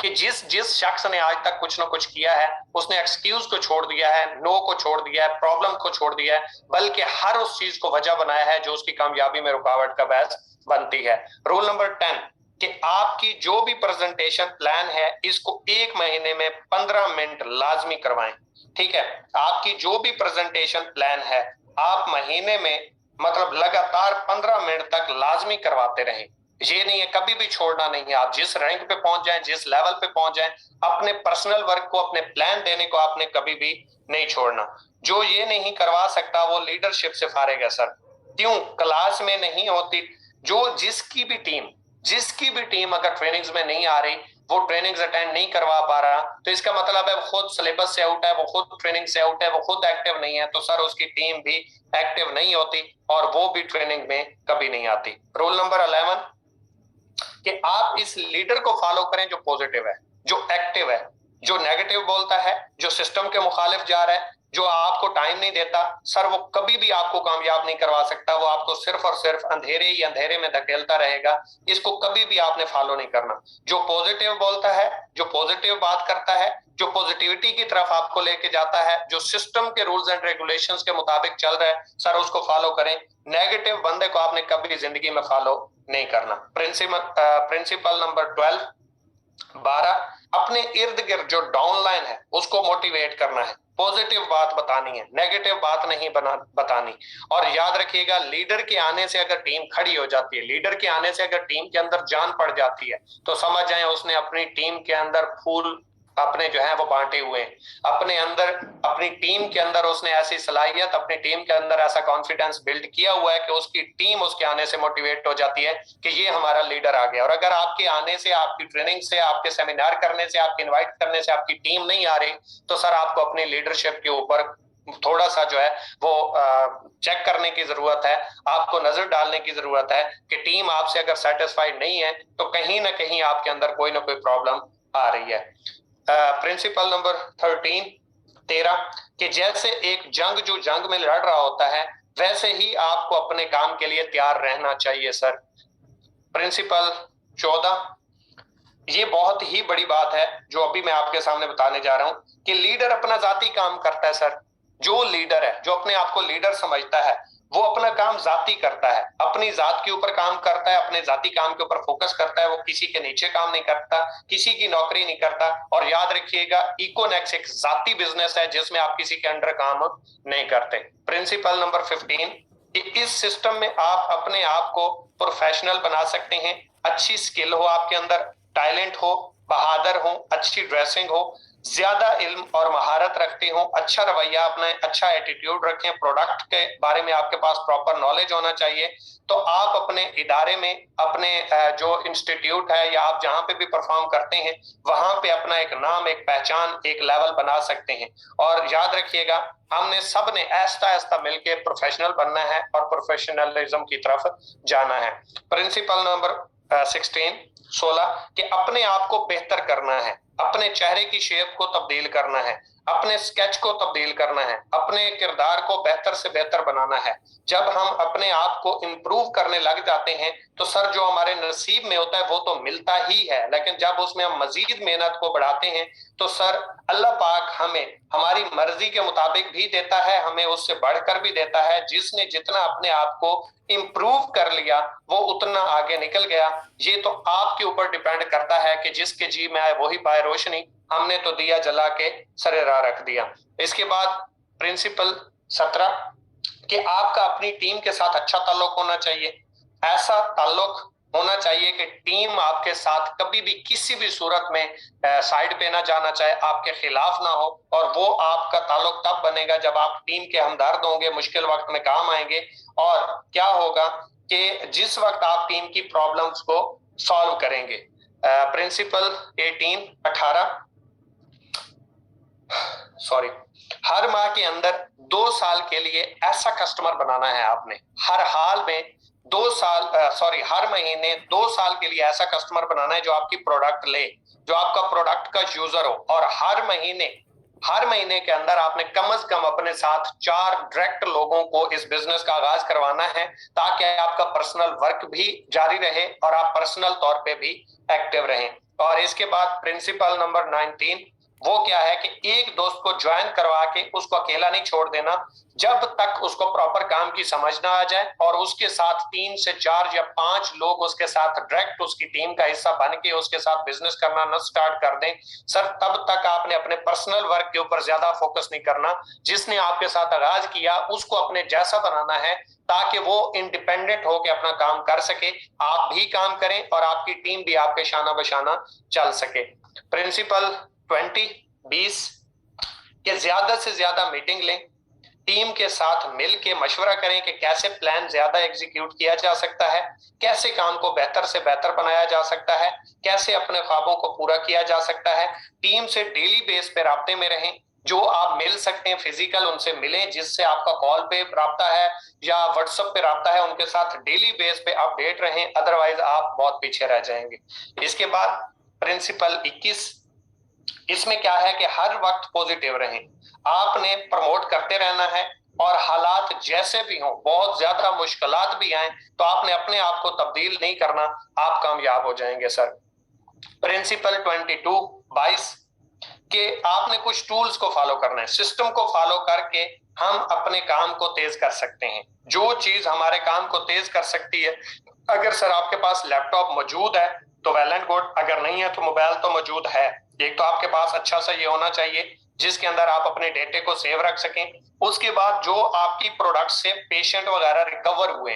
कि जिस जिस शख्स ने आज तक कुछ ना कुछ किया है, उसने एक्सक्यूज को छोड़ दिया है, नो को छोड़ दिया है, प्रॉब्लम को छोड़ दिया है, बल्कि हर उस चीज को वजह बनाया है जो उसकी कामयाबी में रुकावट का बायस बनती है। रूल नंबर 10 कि आपकी जो भी प्रेजेंटेशन प्लान है, इसको 1 महीने में 15 मिनट लाजमी करवाएं। ठीक है? आपकी जो भी प्रेजेंटेशन प्लान है, आप महीने में मतलब लगातार 15 मिनट तक लाजमी करवाते रहें। ये नहीं है, कभी भी छोड़ना नहीं है। आप जिस रैंक पे पहुंच जाएं, जिस लेवल पे पहुंच जाएं, अपने पर्सनल वर्क को, अपने प्लान देने को आपने कभी भी नहीं छोड़ना। जो ये नहीं करवा सकता वो लीडरशिप से फारेग है सर। क्यों? क्लास में नहीं होती। जो जिसकी भी टीम अगर ट्रेनिंग्स में नहीं आ रही, वो ट्रेनिंग्स अटेंड नहीं करवा पा रहा, तो इसका मतलब है वो खुद सिलेबस से आउट है, वो खुद ट्रेनिंग से आउट है, वो खुद एक्टिव नहीं है। तो सर उसकी टीम भी एक्टिव नहीं होती और वो भी ट्रेनिंग में कभी नहीं आती। रूल नंबर 11 कि आप इस लीडर को फॉलो करें जो पॉजिटिव है, जो एक्टिव है। जो नेगेटिव बोलता है, जो सिस्टम के मुखालिफ जा रहा है, जो आपको टाइम नहीं देता, सर वो कभी भी आपको कामयाब नहीं करवा सकता। वो आपको सिर्फ और सिर्फ अंधेरे ही अंधेरे में धकेलता रहेगा। इसको कभी भी आपने फॉलो नहीं करना। जो पॉजिटिव बोलता है, जो पॉजिटिव बात करता है, जो पॉजिटिविटी की तरफ आपको लेके जाता है, जो सिस्टम के रूल्स एंड रेगुलेशंस के मुताबिक चल रहा है, सर उसको फॉलो करें। नेगेटिव बंदे को आपने कभी जिंदगी में फॉलो नहीं करना। प्रिंसिपल नंबर 12, अपने इर्द गिर्द जो डाउनलाइन है उसको मोटिवेट करना है। पॉजिटिव बात बतानी है, नेगेटिव बात नहीं बतानी। और याद रखिएगा, लीडर के आने से अगर टीम खड़ी हो जाती है, लीडर के आने से अगर टीम के अंदर जान पड़ जाती है, तो समझ जाए उसने अपनी टीम के अंदर फूल अपने जो है वो बांटे हुए हैं। अपने अंदर, अपनी टीम के अंदर उसने ऐसी सलाहियत, अपनी टीम के अंदर ऐसा कॉन्फिडेंस बिल्ड किया हुआ है कि उसकी टीम उसके आने से मोटिवेट हो जाती है कि ये हमारा लीडर आ गया। और अगर आपके आने से, आपकी ट्रेनिंग से, आपके सेमिनार करने से, आपके इनवाइट करने से आपकी टीम नहीं आ रही, तो सर आपको अपनी लीडरशिप के ऊपर थोड़ा सा जो है वो चेक करने की जरूरत है। आपको नजर डालने की जरूरत है कि टीम आपसे अगर सेटिस्फाइड नहीं है तो कहीं ना कहीं आपके अंदर कोई ना कोई प्रॉब्लम आ रही है। प्रिंसिपल नंबर 13 कि जैसे एक जंग में लड़ रहा होता है, वैसे ही आपको अपने काम के लिए तैयार रहना चाहिए सर। प्रिंसिपल 14, ये बहुत ही बड़ी बात है जो अभी मैं आपके सामने बताने जा रहा हूं कि लीडर अपना जाती काम करता है सर। जो लीडर है, जो अपने आप को लीडर समझता है, वो अपना काम जाती करता है, अपनी जात के ऊपर काम करता है, अपने जाती काम के ऊपर फोकस करता है। वो किसी के नीचे काम नहीं करता, किसी की नौकरी नहीं करता। और याद रखिएगा, इकोनेक्स एक जाती बिजनेस है जिसमें आप किसी के अंडर काम नहीं करते। प्रिंसिपल नंबर 15 कि इस सिस्टम में आप अपने आप को प्रोफेशनल बना सकते हैं। अच्छी स्किल हो आपके अंदर, टैलेंट हो, बहादुर हो, अच्छी ड्रेसिंग हो, ज्यादा इल्म और महारत रखते हो, अच्छा रवैया अपना, अच्छा एटीट्यूड रखें, प्रोडक्ट के बारे में आपके पास प्रॉपर नॉलेज होना चाहिए, तो आप अपने इदारे में, अपने जो इंस्टीट्यूट है या आप जहां पे भी परफॉर्म करते हैं, वहां पे अपना एक नाम, एक पहचान, एक लेवल बना सकते हैं। और याद रखिएगा, हमने सब ने ऐसा ऐसा मिलके प्रोफेशनल बनना है और प्रोफेशनलिज्म की तरफ जाना है। प्रिंसिपल नंबर 16 कि अपने आप को बेहतर करना है, अपने चेहरे की शेप को तब्दील करना है, अपने स्केच को तब्दील करना है, अपने किरदार को बेहतर से बेहतर बनाना है। जब हम अपने आप को इम्प्रूव करने लग जाते हैं तो सर जो हमारे नसीब में होता है वो तो मिलता ही है, लेकिन जब उसमें हम मजीद मेहनत को बढ़ाते हैं तो सर अल्लाह पाक हमें हमारी मर्जी के मुताबिक भी देता है, हमें उससे बढ़कर भी देता है। जिसने जितना अपने आप को इम्प्रूव कर लिया वो उतना आगे निकल गया। ये तो आपके ऊपर डिपेंड करता है कि जिसके जी में आए वही पाए रोशनी। हमने तो दिया जला के सरे राह रख दिया। इसके बाद प्रिंसिपल 17 कि आपका अपनी टीम के साथ अच्छा ताल्लुक होना चाहिए। ऐसा ताल्लुक होना चाहिए कि टीम आपके साथ कभी भी किसी भी सूरत में साइड पे ना जाना चाहे, आपके खिलाफ ना हो। और वो आपका ताल्लुक तब बनेगा जब आप टीम के हमदर्द होंगे, मुश्किल वक्त में काम आएंगे। और क्या होगा कि जिस वक्त आप टीम की प्रॉब्लम्स को सॉल्व करेंगे। प्रिंसिपल 18 सॉरी, हर माह के अंदर 2 साल के लिए ऐसा कस्टमर बनाना है आपने। हर हाल में 2 साल हर महीने 2 साल के लिए ऐसा कस्टमर बनाना है जो आपकी प्रोडक्ट ले, जो आपका प्रोडक्ट का यूजर हो। और हर महीने के अंदर आपने कम से कम अपने साथ 4 डायरेक्ट लोगों को इस बिजनेस का आगाज करवाना है, ताकि आपका पर्सनल वर्क भी जारी रहे और आप पर्सनल तौर पे भी एक्टिव रहें। और इसके बाद प्रिंसिपल नंबर 19 वो क्या है कि एक दोस्त को ज्वाइन करवा के उसको अकेला नहीं छोड़ देना जब तक उसको प्रॉपर काम की समझ ना आ जाए, और उसके साथ 3 से 4 या 5 लोग उसके साथ डायरेक्ट उसकी टीम का हिस्सा बन के उसके साथ बिजनेस करना न स्टार्ट कर दें। सर तब तक आपने अपने पर्सनल वर्क के ऊपर ज्यादा फोकस नहीं करना। जिसने आपके साथ आगाज किया उसको अपने जैसा बनाना है, ताकि वो इंडिपेंडेंट होकर अपना काम कर सके, आप भी काम करें और आपकी टीम भी आपके शाना बशाना चल सके। प्रिंसिपल 20 के ज्यादा से ज्यादा मीटिंग लें, टीम के साथ मिल के मशवरा करें कि कैसे प्लान ज्यादा एग्जीक्यूट किया जा सकता है, कैसे काम को बेहतर से बेहतर बनाया जा सकता है, कैसे अपने ख्वाबों को पूरा किया जा सकता है। टीम से डेली बेस पे राब्ते में रहें, जो आप मिल सकते हैं फिजिकल उनसे मिलें, जिससे आपका कॉल पे राब्ता है या व्हाट्सएप पे राब्ता है उनके साथ डेली बेस पे अपडेट रहें, अदरवाइज आप बहुत पीछे रह जाएंगे। इसके बाद प्रिंसिपल 21, इसमें क्या है कि हर वक्त पॉजिटिव रहें, आपने प्रमोट करते रहना है। और हालात जैसे भी हों, बहुत ज्यादा मुश्किलात भी आए तो आपने अपने आप को तब्दील नहीं करना, आप कामयाब हो जाएंगे सर। प्रिंसिपल 22 कि आपने कुछ टूल्स को फॉलो करना है, सिस्टम को फॉलो करके हम अपने काम को तेज कर सकते हैं। जो चीज हमारे काम को तेज कर सकती है, अगर सर आपके पास लैपटॉप मौजूद है तो वेल एंड गुड, अगर नहीं है तो मोबाइल तो मौजूद है। एक तो आपके पास अच्छा सा ये होना चाहिए जिसके अंदर आप अपने डेटे को सेव रख सकें। उसके बाद जो आपकी प्रोडक्ट से पेशेंट वगैरह रिकवर हुए,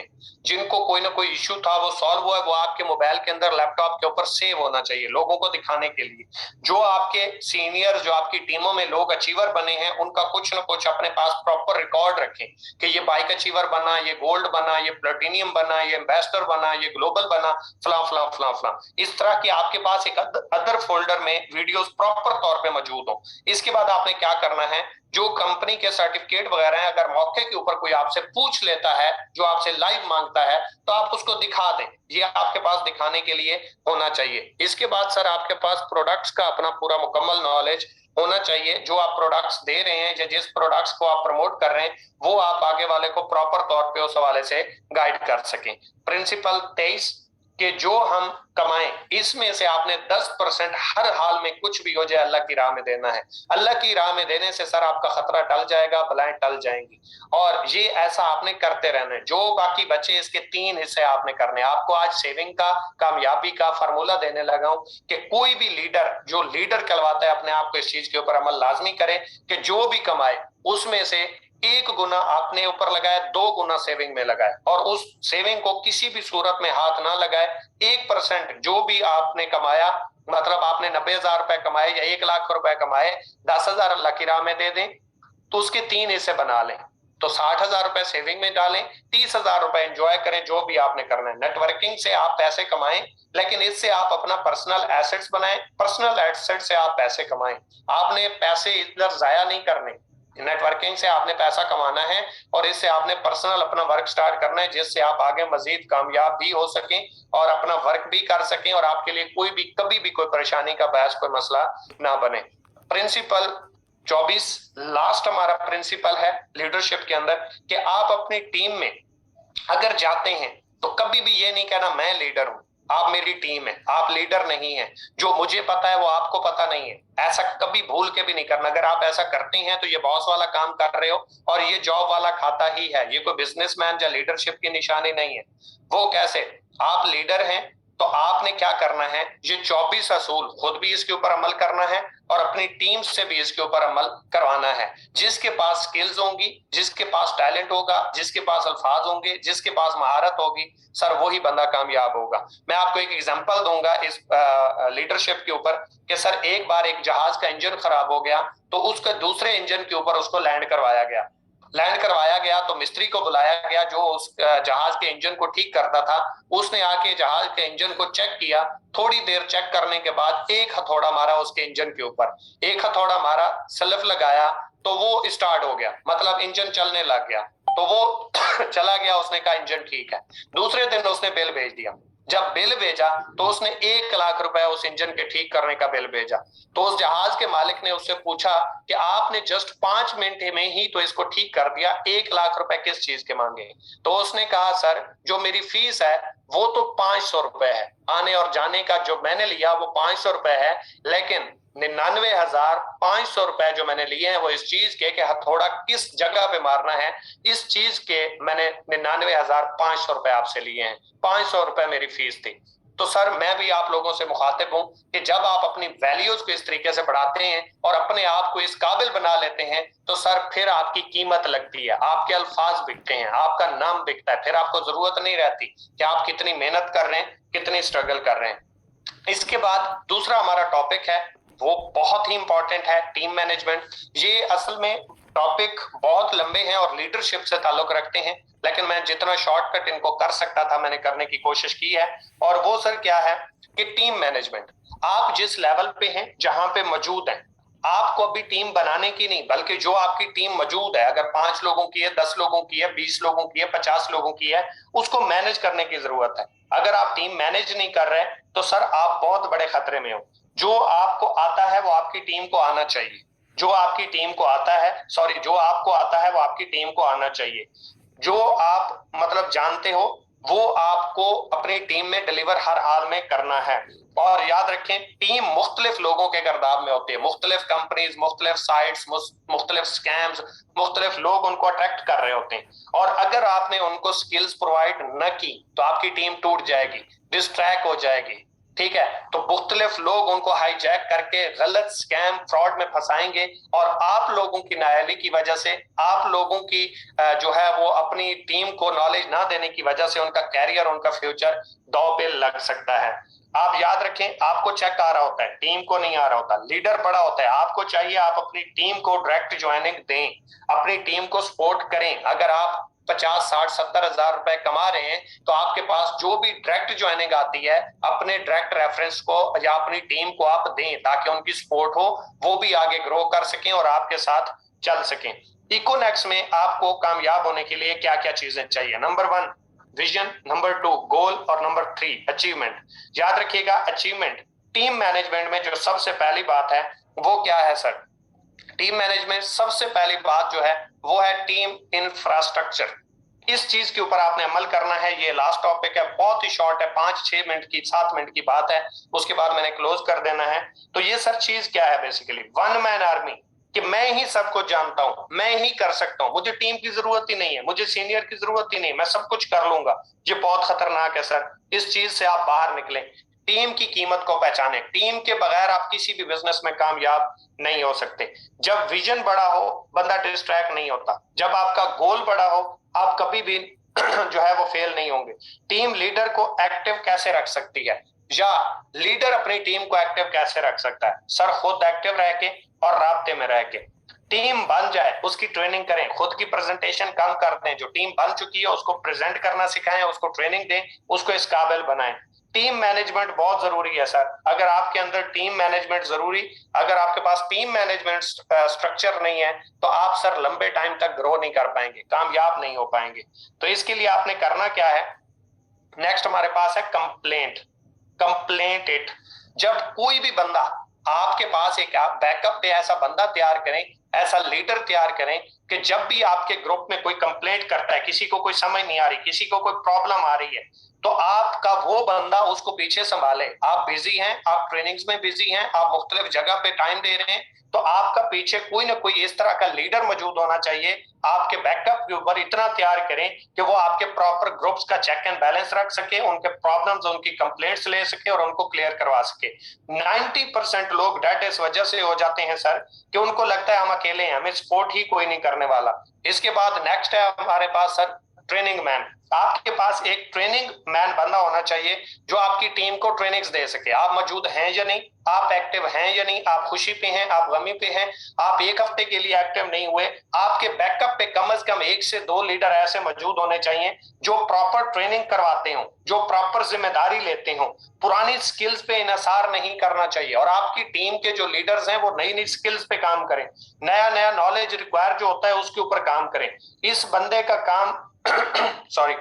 जिनको कोई ना कोई इश्यू था वो सॉल्व हुआ है, वो आपके मोबाइल के अंदर लैपटॉप के ऊपर सेव होना चाहिए लोगों को दिखाने के लिए। जो आपके सीनियर, जो आपकी टीमों में लोग अचीवर बने हैं, उनका कुछ ना कुछ अपने पास प्रॉपर रिकॉर्ड रखें कि ये बाइक अचीवर बना, ये गोल्ड बना, ये प्लेटिनियम बना, ये एम्बेसडर बना, ये ग्लोबल बना, फला फला फला फला। इस तरह की आपके पास एक अदर फोल्डर में वीडियोस प्रॉपर तौर पे मौजूद हो। इसके बाद आपने क्या करना है, जो कंपनी के सर्टिफिकेट वगैरह हैं, अगर मौके के ऊपर कोई आपसे पूछ लेता है, जो आपसे लाइव मांगता है, तो आप उसको दिखा दें। ये आपके पास दिखाने के लिए होना चाहिए। इसके बाद सर आपके पास प्रोडक्ट्स का अपना पूरा मुकम्मल नॉलेज होना चाहिए। जो आप प्रोडक्ट्स दे रहे हैं या जिस प्रोडक्ट्स को आप प्रमोट कर रहे हैं, वो आप आगे वाले को प्रॉपर तौर पे उस हवाले से गाइड कर सकें। प्रिंसिपल 23 कि जो हम कमाएं इसमें से आपने 10% हर हाल में कुछ भी हो जाए अल्लाह की राह में देना है। अल्लाह की राह में देने से सर आपका खतरा टल जाएगा, बलाएं टल जाएंगी। और ये ऐसा आपने करते रहना है। जो बाकी बचे इसके 3 हिस्से आपने करने। आपको आज सेविंग का, कामयाबी का फार्मूला देने लगा हूं कि कोई भी लीडर, जो लीडर कहलवाता है, अपने आप को इस चीज के ऊपर अमल लाजमी करे कि जो भी कमाए उसमें से 1 गुना अपने ऊपर लगाए, 2 गुना सेविंग में लगाए, और उस सेविंग को किसी भी सूरत में हाथ ना लगाए। 1% जो भी आपने कमाया, मतलब आपने 90,000 रुपए कमाए या 1 लाख रुपए कमाए, 10,000 अल्लाह की राह में दे दें, तो उसके 3 हिस्से बना लें। तो 60,000 रुपए सेविंग में डालें, 30,000 रुपए एंजॉय करें, जो भी आपने करना है। नेटवर्किंग से आप पैसे कमाएं, लेकिन इससे आप अपना पर्सनल एसेट्स बनाएं। पर्सनल एसेट से आप पैसे कमाएं। आपने पैसे इधर जाया नहीं करने। नेटवर्किंग से आपने पैसा कमाना है और इससे आपने पर्सनल अपना वर्क स्टार्ट करना है, जिससे आप आगे मजीद कामयाब भी हो सकें और अपना वर्क भी कर सकें और आपके लिए कोई भी कभी भी कोई परेशानी का बहस, कोई मसला ना बने। प्रिंसिपल 24 लास्ट हमारा प्रिंसिपल है लीडरशिप के अंदर कि आप अपनी टीम में अगर जाते हैं तो कभी भी ये नहीं कहना मैं लीडर हूं, आप मेरी टीम है, आप लीडर नहीं है, जो मुझे पता है वो आपको पता नहीं है, ऐसा कभी भूल के भी नहीं करना। अगर आप ऐसा करते हैं तो ये बॉस वाला काम कर रहे हो और ये जॉब वाला खाता ही है, ये कोई बिजनेसमैन या लीडरशिप की निशानी नहीं है। वो कैसे? आप लीडर हैं तो आपने क्या करना है, ये 24 असूल खुद भी इसके ऊपर अमल करना है और अपनी टीम से भी इसके ऊपर अमल करवाना है। जिसके पास स्किल्स होंगी, जिसके पास टैलेंट होगा, जिसके पास अल्फाज होंगे, जिसके पास महारत होगी, सर वही बंदा कामयाब होगा। मैं आपको एक एग्जांपल दूंगा इस लीडरशिप के ऊपर कि सर एक बार एक जहाज का इंजन खराब हो गया तो उसके दूसरे इंजन के ऊपर उसको लैंड करवाया गया। तो मिस्त्री को बुलाया गया जो उस जहाज के इंजन को ठीक करता था। उसने आके जहाज के इंजन को चेक किया। थोड़ी देर चेक करने के बाद एक हथौड़ा मारा उसके इंजन के ऊपर, एक हथौड़ा मारा, सल्फ लगाया तो वो स्टार्ट हो गया, मतलब इंजन चलने लग गया। तो वो चला गया, उसने कहा इंजन ठीक है। दूसरे दिन उसने बिल भेज दिया। जब बिल भेजा तो उसने 1 लाख रुपए उस इंजन के ठीक करने का बिल भेजा। तो उस जहाज के मालिक ने उससे पूछा कि आपने जस्ट 5 मिनट में ही तो इसको ठीक कर दिया, 1 लाख रुपए किस चीज के मांगे? तो उसने कहा सर जो मेरी फीस है वो तो 500 रुपए है, आने और जाने का जो मैंने लिया वो 500 रुपए है, लेकिन 99,500 रुपए जो मैंने लिए हैं वो इस चीज के कि हथौड़ा किस जगह पे मारना है, इस चीज के मैंने 99,500 रुपए आपसे लिए हैं, 500 रुपए मेरी फीस थी। तो सर मैं भी आप लोगों से मुखातिब हूं कि जब आप अपनी वैल्यूज को इस तरीके से बढ़ाते हैं और अपने आप को इस काबिल बना लेते हैं तो सर फिर आपकी कीमत लगती है, आपके अल्फाज बिकते हैं, आपका नाम बिकता है, फिर आपको जरूरत नहीं रहती कि आप कितनी मेहनत कर रहे हैं, कितनी स्ट्रगल कर रहे हैं। इसके बाद दूसरा हमारा टॉपिक है, वो बहुत ही इंपॉर्टेंट है, टीम मैनेजमेंट। ये असल में टॉपिक बहुत लंबे हैं और लीडरशिप से ताल्लुक रखते हैं, लेकिन मैं जितना शॉर्टकट इनको कर सकता था मैंने करने की कोशिश की है। और वो सर क्या है कि टीम मैनेजमेंट। आप जिस लेवल पे हैं, जहां पे मौजूद हैं, आपको अभी टीम बनाने की नहीं, बल्कि जो आपकी टीम मौजूद है, अगर 5 लोगों की है, 10 लोगों की है, 20 लोगों की है, 50 लोगों की है, उसको मैनेज करने की जरूरत है। अगर आप टीम मैनेज नहीं कर रहे तो सर आप बहुत बड़े खतरे में हो। जो आपको आता है वो आपकी टीम को आना चाहिए, जो आपकी टीम को आता है, सॉरी, जो आपको आता है वो आपकी टीम को आना चाहिए। जो आप मतलब जानते हो वो आपको अपनी टीम में डिलीवर हर हाल में करना है। और याद रखें टीम मुख्तलिफ लोगों के गर्दाब में होती है, मुख्तलिफ कंपनीज, मुख्तलिफ साइट्स, मुख्तलिफ स्कैम्स, मुख्तलिफ लोग उनको अट्रैक्ट कर रहे होते हैं। और अगर आपने उनको स्किल्स प्रोवाइड न की तो आपकी टीम टूट जाएगी, डिस्ट्रैक्ट हो जाएगी, ठीक है। तो मुख्तलिफ लोग उनको हाईजैक करके गलत स्कैम फ्रॉड में फंसाएंगे और आप लोगों की नाअहली की वजह से, आप लोगों की जो है वो अपनी टीम को नॉलेज ना देने की वजह से उनका कैरियर, उनका फ्यूचर दांव पे लग सकता है। आप याद रखें, आपको चेक आ रहा होता है, टीम को नहीं आ रहा होता। लीडर बड़ा होता है, आपको चाहिए आप अपनी टीम को डायरेक्ट ज्वाइनिंग दें, अपनी टीम को सपोर्ट करें। अगर आप 50, 60, 70 हजार रुपए कमा रहे हैं तो आपके पास जो भी डायरेक्ट ज्वाइनिंग आती है अपने डायरेक्ट रेफरेंस को या अपनी टीम को आप दें ताकि उनकी सपोर्ट हो, वो भी आगे ग्रो कर सकें और आपके साथ चल सकें। इकोनेक्स में आपको कामयाब होने के लिए क्या क्या चीजें चाहिए? नंबर 1 विजन, नंबर 2 गोल और नंबर 3 अचीवमेंट। याद रखिएगा अचीवमेंट। टीम मैनेजमेंट में जो सबसे पहली बात है वो क्या है सर? टीम मैनेजमेंट सबसे पहली बात जो है वो है टीम इंफ्रास्ट्रक्चर। इस चीज के ऊपर आपने अमल करना है। ये लास्ट टॉपिक है, बहुत ही शॉर्ट है, 5-6 मिनट की, 7 मिनट की बात है, उसके बाद मैंने क्लोज कर देना है। तो ये सर चीज क्या है? बेसिकली वन मैन आर्मी, कि मैं ही सब कुछ जानता हूं, मैं ही कर सकता हूं, मुझे टीम की जरूरत ही नहीं है, मुझे सीनियर की जरूरत ही नहीं, मैं सब कुछ कर लूंगा। ये बहुत खतरनाक है सर, इस चीज से आप बाहर निकलें। टीम की कीमत को पहचाने। टीम के बगैर आप किसी भी बिजनेस में कामयाब नहीं हो सकते। जब विजन बड़ा हो बंदा डिस्ट्रैक्ट नहीं होता, जब आपका गोल बड़ा हो आप कभी भी जो है वो फेल नहीं होंगे। टीम लीडर को एक्टिव कैसे रख सकती है, या लीडर अपनी टीम को एक्टिव कैसे रख सकता है? सर खुद एक्टिव रह के और राब्ते में रह के। टीम बन जाए उसकी ट्रेनिंग करें, खुद की प्रेजेंटेशन कम कर दें, जो टीम बन चुकी है उसको प्रेजेंट करना सिखाएं, उसको ट्रेनिंग दें, उसको इस काबिल बनाएं। टीम मैनेजमेंट बहुत जरूरी है सर। अगर आपके अंदर टीम मैनेजमेंट जरूरी, अगर आपके पास टीम मैनेजमेंट स्ट्रक्चर नहीं है तो आप सर लंबे टाइम तक ग्रो नहीं कर पाएंगे, कामयाब नहीं हो पाएंगे। तो इसके लिए आपने करना क्या है? नेक्स्ट हमारे पास है कंप्लेंट। Complaint it. जब कोई भी बंदा आपके पास एक, आप बैकअप पे ऐसा बंदा तैयार करें ऐसा लीडर तैयार करें कि जब भी आपके ग्रुप में कोई कंप्लेंट करता है, किसी को कोई समझ नहीं आ रही, किसी को कोई प्रॉब्लम आ रही है, तो आपका वो बंदा उसको पीछे संभाले। आप बिजी हैं, आप ट्रेनिंग्स में बिजी हैं, आप मुख्तलिफ जगह पे टाइम दे रहे हैं, तो आपका पीछे कोई ना कोई इस तरह का लीडर मौजूद होना चाहिए। आपके बैकअप के ऊपर इतना तैयार करें कि वो आपके प्रॉपर ग्रुप्स का चेक एंड बैलेंस रख सके, उनके प्रॉब्लम्स, उनकी कंप्लेंट्स ले सके और उनको क्लियर करवा सके। 90% लोग डेड इस वजह से हो जाते हैं सर कि उनको लगता है हम अकेले हैं, हमें सपोर्ट ही कोई नहीं करने वाला। इसके बाद नेक्स्ट है हमारे पास सर ट्रेनिंग मैन। आपके पास एक ट्रेनिंग मैन बंदा होना चाहिए जो आपकी टीम को ट्रेनिंग्स दे सके। आप मौजूद हैं या नहीं, आप एक्टिव हैं या नहीं, आप खुशी पे हैं, आप गमी पे हैं, आप एक हफ्ते के लिए एक्टिव नहीं हुए, आपके बैकअप पे कम से कम 1 से 2 लीडर ऐसे मौजूद होने चाहिए जो प्रॉपर ट्रेनिंग करवाते हो, जो प्रॉपर जिम्मेदारी लेते हो। पुरानी स्किल्स पे इनसार नहीं करना चाहिए और आपकी टीम के जो लीडर्स हैं वो नई नई स्किल्स पे काम करें, नया नया नॉलेज रिक्वायर जो होता है उसके ऊपर काम करें। इस बंदे का काम सॉरी,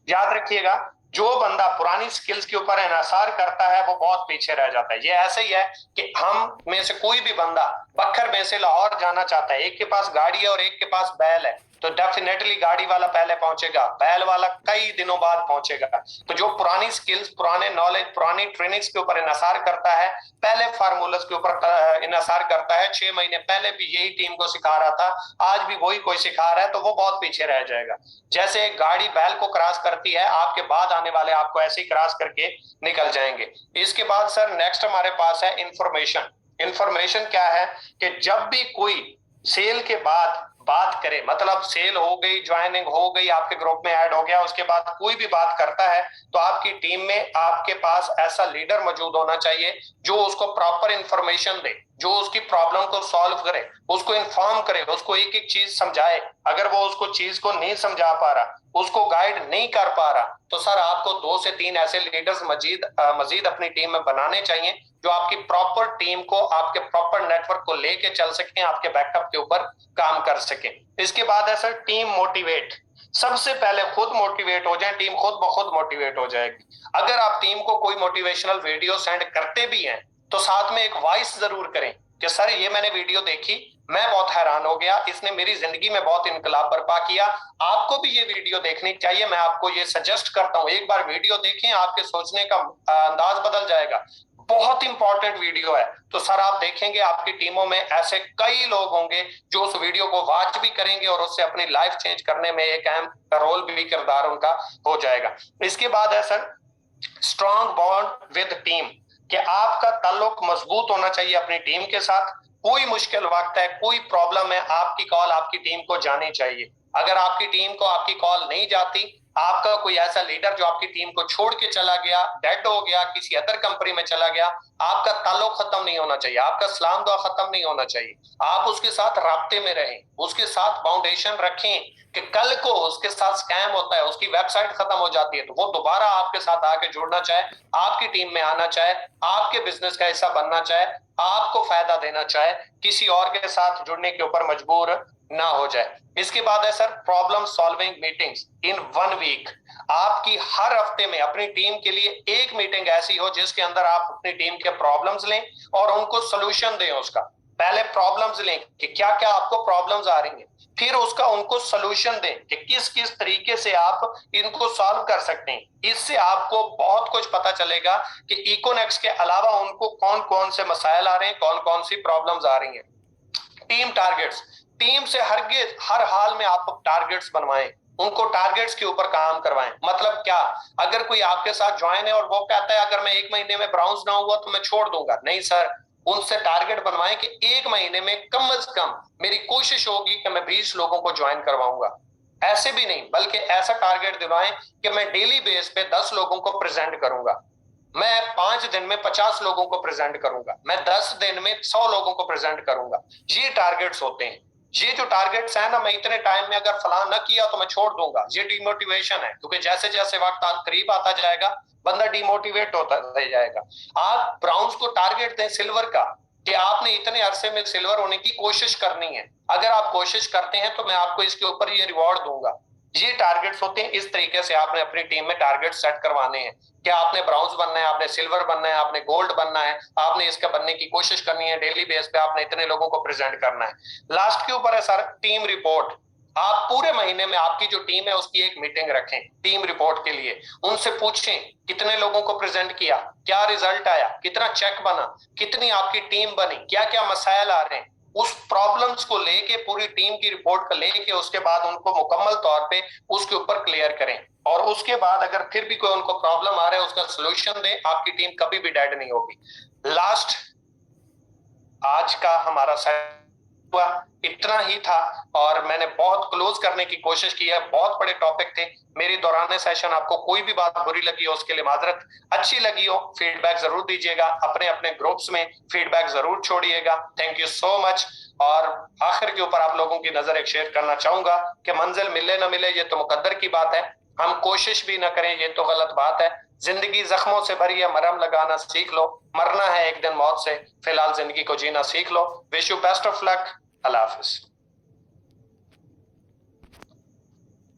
याद रखिएगा, जो बंदा पुरानी स्किल्स के ऊपर इन्हिसार करता है वो बहुत पीछे रह जाता है। ये ऐसे ही है कि हम में से कोई भी बंदा बखर में से लाहौर जाना चाहता है, एक के पास गाड़ी है और एक के पास बैल है, तो डेफिनेटली गाड़ी वाला पहले पहुंचेगा, बैल वाला कई दिनों बाद पहुंचेगा। तो जो पुरानी स्किल्स, पुराने नॉलेज, पुरानी ट्रेनिंग्स के ऊपर इन्हिसार करता है, पहले फार्मूलास के ऊपर इन्हिसार करता है, 6 महीने पहले भी यही टीम को सिखा रहा था, आज भी वही कोई सिखा रहा है, तो वो बहुत पीछे रह जाएगा। जैसे एक गाड़ी बैल को क्रॉस करती है, आपके बाद आने वाले आपको ऐसे ही क्रॉस करके निकल जाएंगे। इसके बाद सर नेक्स्ट हमारे पास है इंफॉर्मेशन। इंफॉर्मेशन क्या है कि जब भी कोई सेल के बाद बात करे, मतलब सेल हो गई, ज्वाइनिंग हो गई, आपके ग्रुप में ऐड हो गया, उसके बाद कोई भी बात करता है, तो आपकी टीम में आपके पास ऐसा लीडर मौजूद होना चाहिए जो उसको प्रॉपर इंफॉर्मेशन दे, जो उसकी प्रॉब्लम को सॉल्व करे, उसको इन्फॉर्म करे, उसको एक एक चीज समझाए। अगर वो उसको चीज को नहीं समझा पा रहा, उसको गाइड नहीं कर पा रहा, तो सर आपको 2 से 3 ऐसे लीडर्स मजीद अपनी टीम में बनाने चाहिए जो आपकी प्रॉपर टीम को, आपके प्रॉपर नेटवर्क को लेके चल सकें, आपके बैकअप के ऊपर काम कर सकें। इसके बाद है सर टीम मोटिवेट। सबसे पहले खुद मोटिवेट हो जाए, टीम खुद ब खुद मोटिवेट हो जाएगी। अगर आप टीम को कोई मोटिवेशनल वीडियो सेंड करते भी हैं तो साथ में एक वॉइस जरूर करें कि सर ये मैंने वीडियो देखी, मैं बहुत हैरान हो गया, इसने मेरी जिंदगी में बहुत इनकलाब बर्पा किया, आपको भी ये वीडियो देखनी चाहिए, मैं आपको ये सजेस्ट करता हूं, एक बार वीडियो देखें, आपके सोचने का अंदाज बदल जाएगा। बहुत इंपॉर्टेंट वीडियो है। तो सर आप देखेंगे आपकी टीमों में ऐसे कई लोग होंगे जो उस वीडियो को वॉच भी करेंगे और उससे अपनी लाइफ चेंज करने में एक अहम रोल भी, किरदार उनका हो जाएगा। इसके बाद है sir strong bond with team, कि आपका ताल्लुक मजबूत होना चाहिए अपनी टीम के साथ। कोई मुश्किल वक्त है, कोई प्रॉब्लम है, आपकी कॉल आपकी टीम को जानी चाहिए। अगर आपकी टीम को आपकी कॉल नहीं जाती, आपका कोई ऐसा लीडर जो आपकी टीम को छोड़ के चला गया, डेड हो गया, किसी अदर कंपनी में चला गया, आपका ताल्लुक खत्म नहीं होना चाहिए, आपका सलाम दुआ खत्म नहीं होना चाहिए। आप उसके साथ राब्ते में रहें, उसके साथ फाउंडेशन रखें कि कल को उसके साथ स्कैम होता है, उसकी वेबसाइट खत्म हो जाती है, तो वो दोबारा आपके साथ आके जुड़ना चाहे, आपकी टीम में आना चाहे, आपके बिजनेस का हिस्सा बनना चाहे, आपको फायदा देना चाहे, किसी और के साथ जुड़ने के ऊपर मजबूर ना हो जाए। इसके बाद है sir problem solving meetings in 1 week. आपकी हर हफ्ते में अपनी टीम के लिए एक मीटिंग ऐसी हो जिसके अंदर आप अपनी टीम के प्रॉब्लम्स लें और उनको सोल्यूशन दें। उसका पहले प्रॉब्लम्स लें कि क्या क्या आपको प्रॉब्लम्स आ रही हैं, फिर उसका उनको सोल्यूशन दें कि किस किस तरीके से आप इनको सॉल्व कर सकते हैं। इससे आपको बहुत कुछ पता चलेगा कि इकोनेक्स के अलावा उनको कौन कौन से मसाइल आ रहे हैं, कौन कौन सी प्रॉब्लम्स आ रही हैं। टीम टारगेट्स, टीम से हर हाल में आप टारगेट्स बनवाएं, उनको टारगेट्स के ऊपर काम करवाएं। मतलब क्या, अगर कोई आपके साथ ज्वाइन है और वो कहता है अगर मैं 1 महीने में ब्राउन्स ना हुआ तो मैं छोड़ दूंगा, नहीं सर, उनसे टारगेट बनवाएं कि 1 महीने में कम से कम मेरी कोशिश होगी कि मैं 20 लोगों को ज्वाइन करवाऊंगा। ऐसे भी नहीं, बल्कि ऐसा टारगेट दिलवाएं कि मैं डेली बेस पे 10 लोगों को प्रेजेंट करूंगा, मैं 5 दिन में 50 लोगों को प्रेजेंट करूंगा, मैं 10 दिन में 100 लोगों को प्रेजेंट करूंगा। ये टारगेट्स होते हैं। ये जो टारगेट्स है ना, मैं इतने टाइम में अगर फलां न किया तो मैं छोड़ दूंगा, ये डिमोटिवेशन है, क्योंकि जैसे जैसे वक्त करीब आता जाएगा बंदा डिमोटिवेट होता जाएगा। आप ब्राउन्स को टारगेट दें सिल्वर का, कि आपने इतने अरसे में सिल्वर होने की कोशिश करनी है। अगर आप कोशिश करते हैं तो मैं आपको इसके ऊपर ये रिवॉर्ड दूंगा। ये टारगेट्स होते हैं। इस तरीके से आपने अपनी टीम में टारगेट सेट करवाने हैं। क्या आपने ब्राउन्ज बनना है, आपने सिल्वर बनना है, आपने गोल्ड बनना है, आपने इसका बनने की कोशिश करनी है। डेली बेस पे आपने इतने लोगों को प्रेजेंट करना है। लास्ट के ऊपर है सर टीम रिपोर्ट। आप पूरे महीने में आपकी जो टीम है उसकी एक मीटिंग रखें टीम रिपोर्ट के लिए। उनसे पूछें कितने लोगों को प्रेजेंट किया, क्या रिजल्ट आया, कितना चेक बना, कितनी आपकी टीम बनी, क्या क्या मसाइल आ रहे हैं। उस प्रॉब्लम्स को लेके पूरी टीम की रिपोर्ट का लेके उसके बाद उनको मुकम्मल तौर पे उसके ऊपर क्लियर करें। और उसके बाद अगर फिर भी कोई उनको प्रॉब्लम आ रहा है उसका सोल्यूशन दें। आपकी टीम कभी भी डेड नहीं होगी। लास्ट आज का हमारा हुआ इतना ही था और मैंने बहुत क्लोज करने की कोशिश की है। बहुत बड़े टॉपिक थे। मेरी दौरान सेशन आपको कोई भी बात बुरी लगी हो उसके लिए माजरत, अच्छी लगी हो फीडबैक जरूर दीजिएगा, अपने अपने ग्रुप्स में फीडबैक जरूर छोड़िएगा। Thank you so much. और आखिर के ऊपर आप लोगों की नजर एक शेयर करना चाहूंगा कि मंजिल मिले ना मिले ये तो मुकद्दर की बात है, हम कोशिश भी ना करें ये तो गलत बात है। जिंदगी जख्मों से भरी है, मरहम लगाना सीख लो, मरना है एक दिन मौत से, फिलहाल जिंदगी को जीना सीख लो। Wish you best of luck. अल्लाह हाफिज।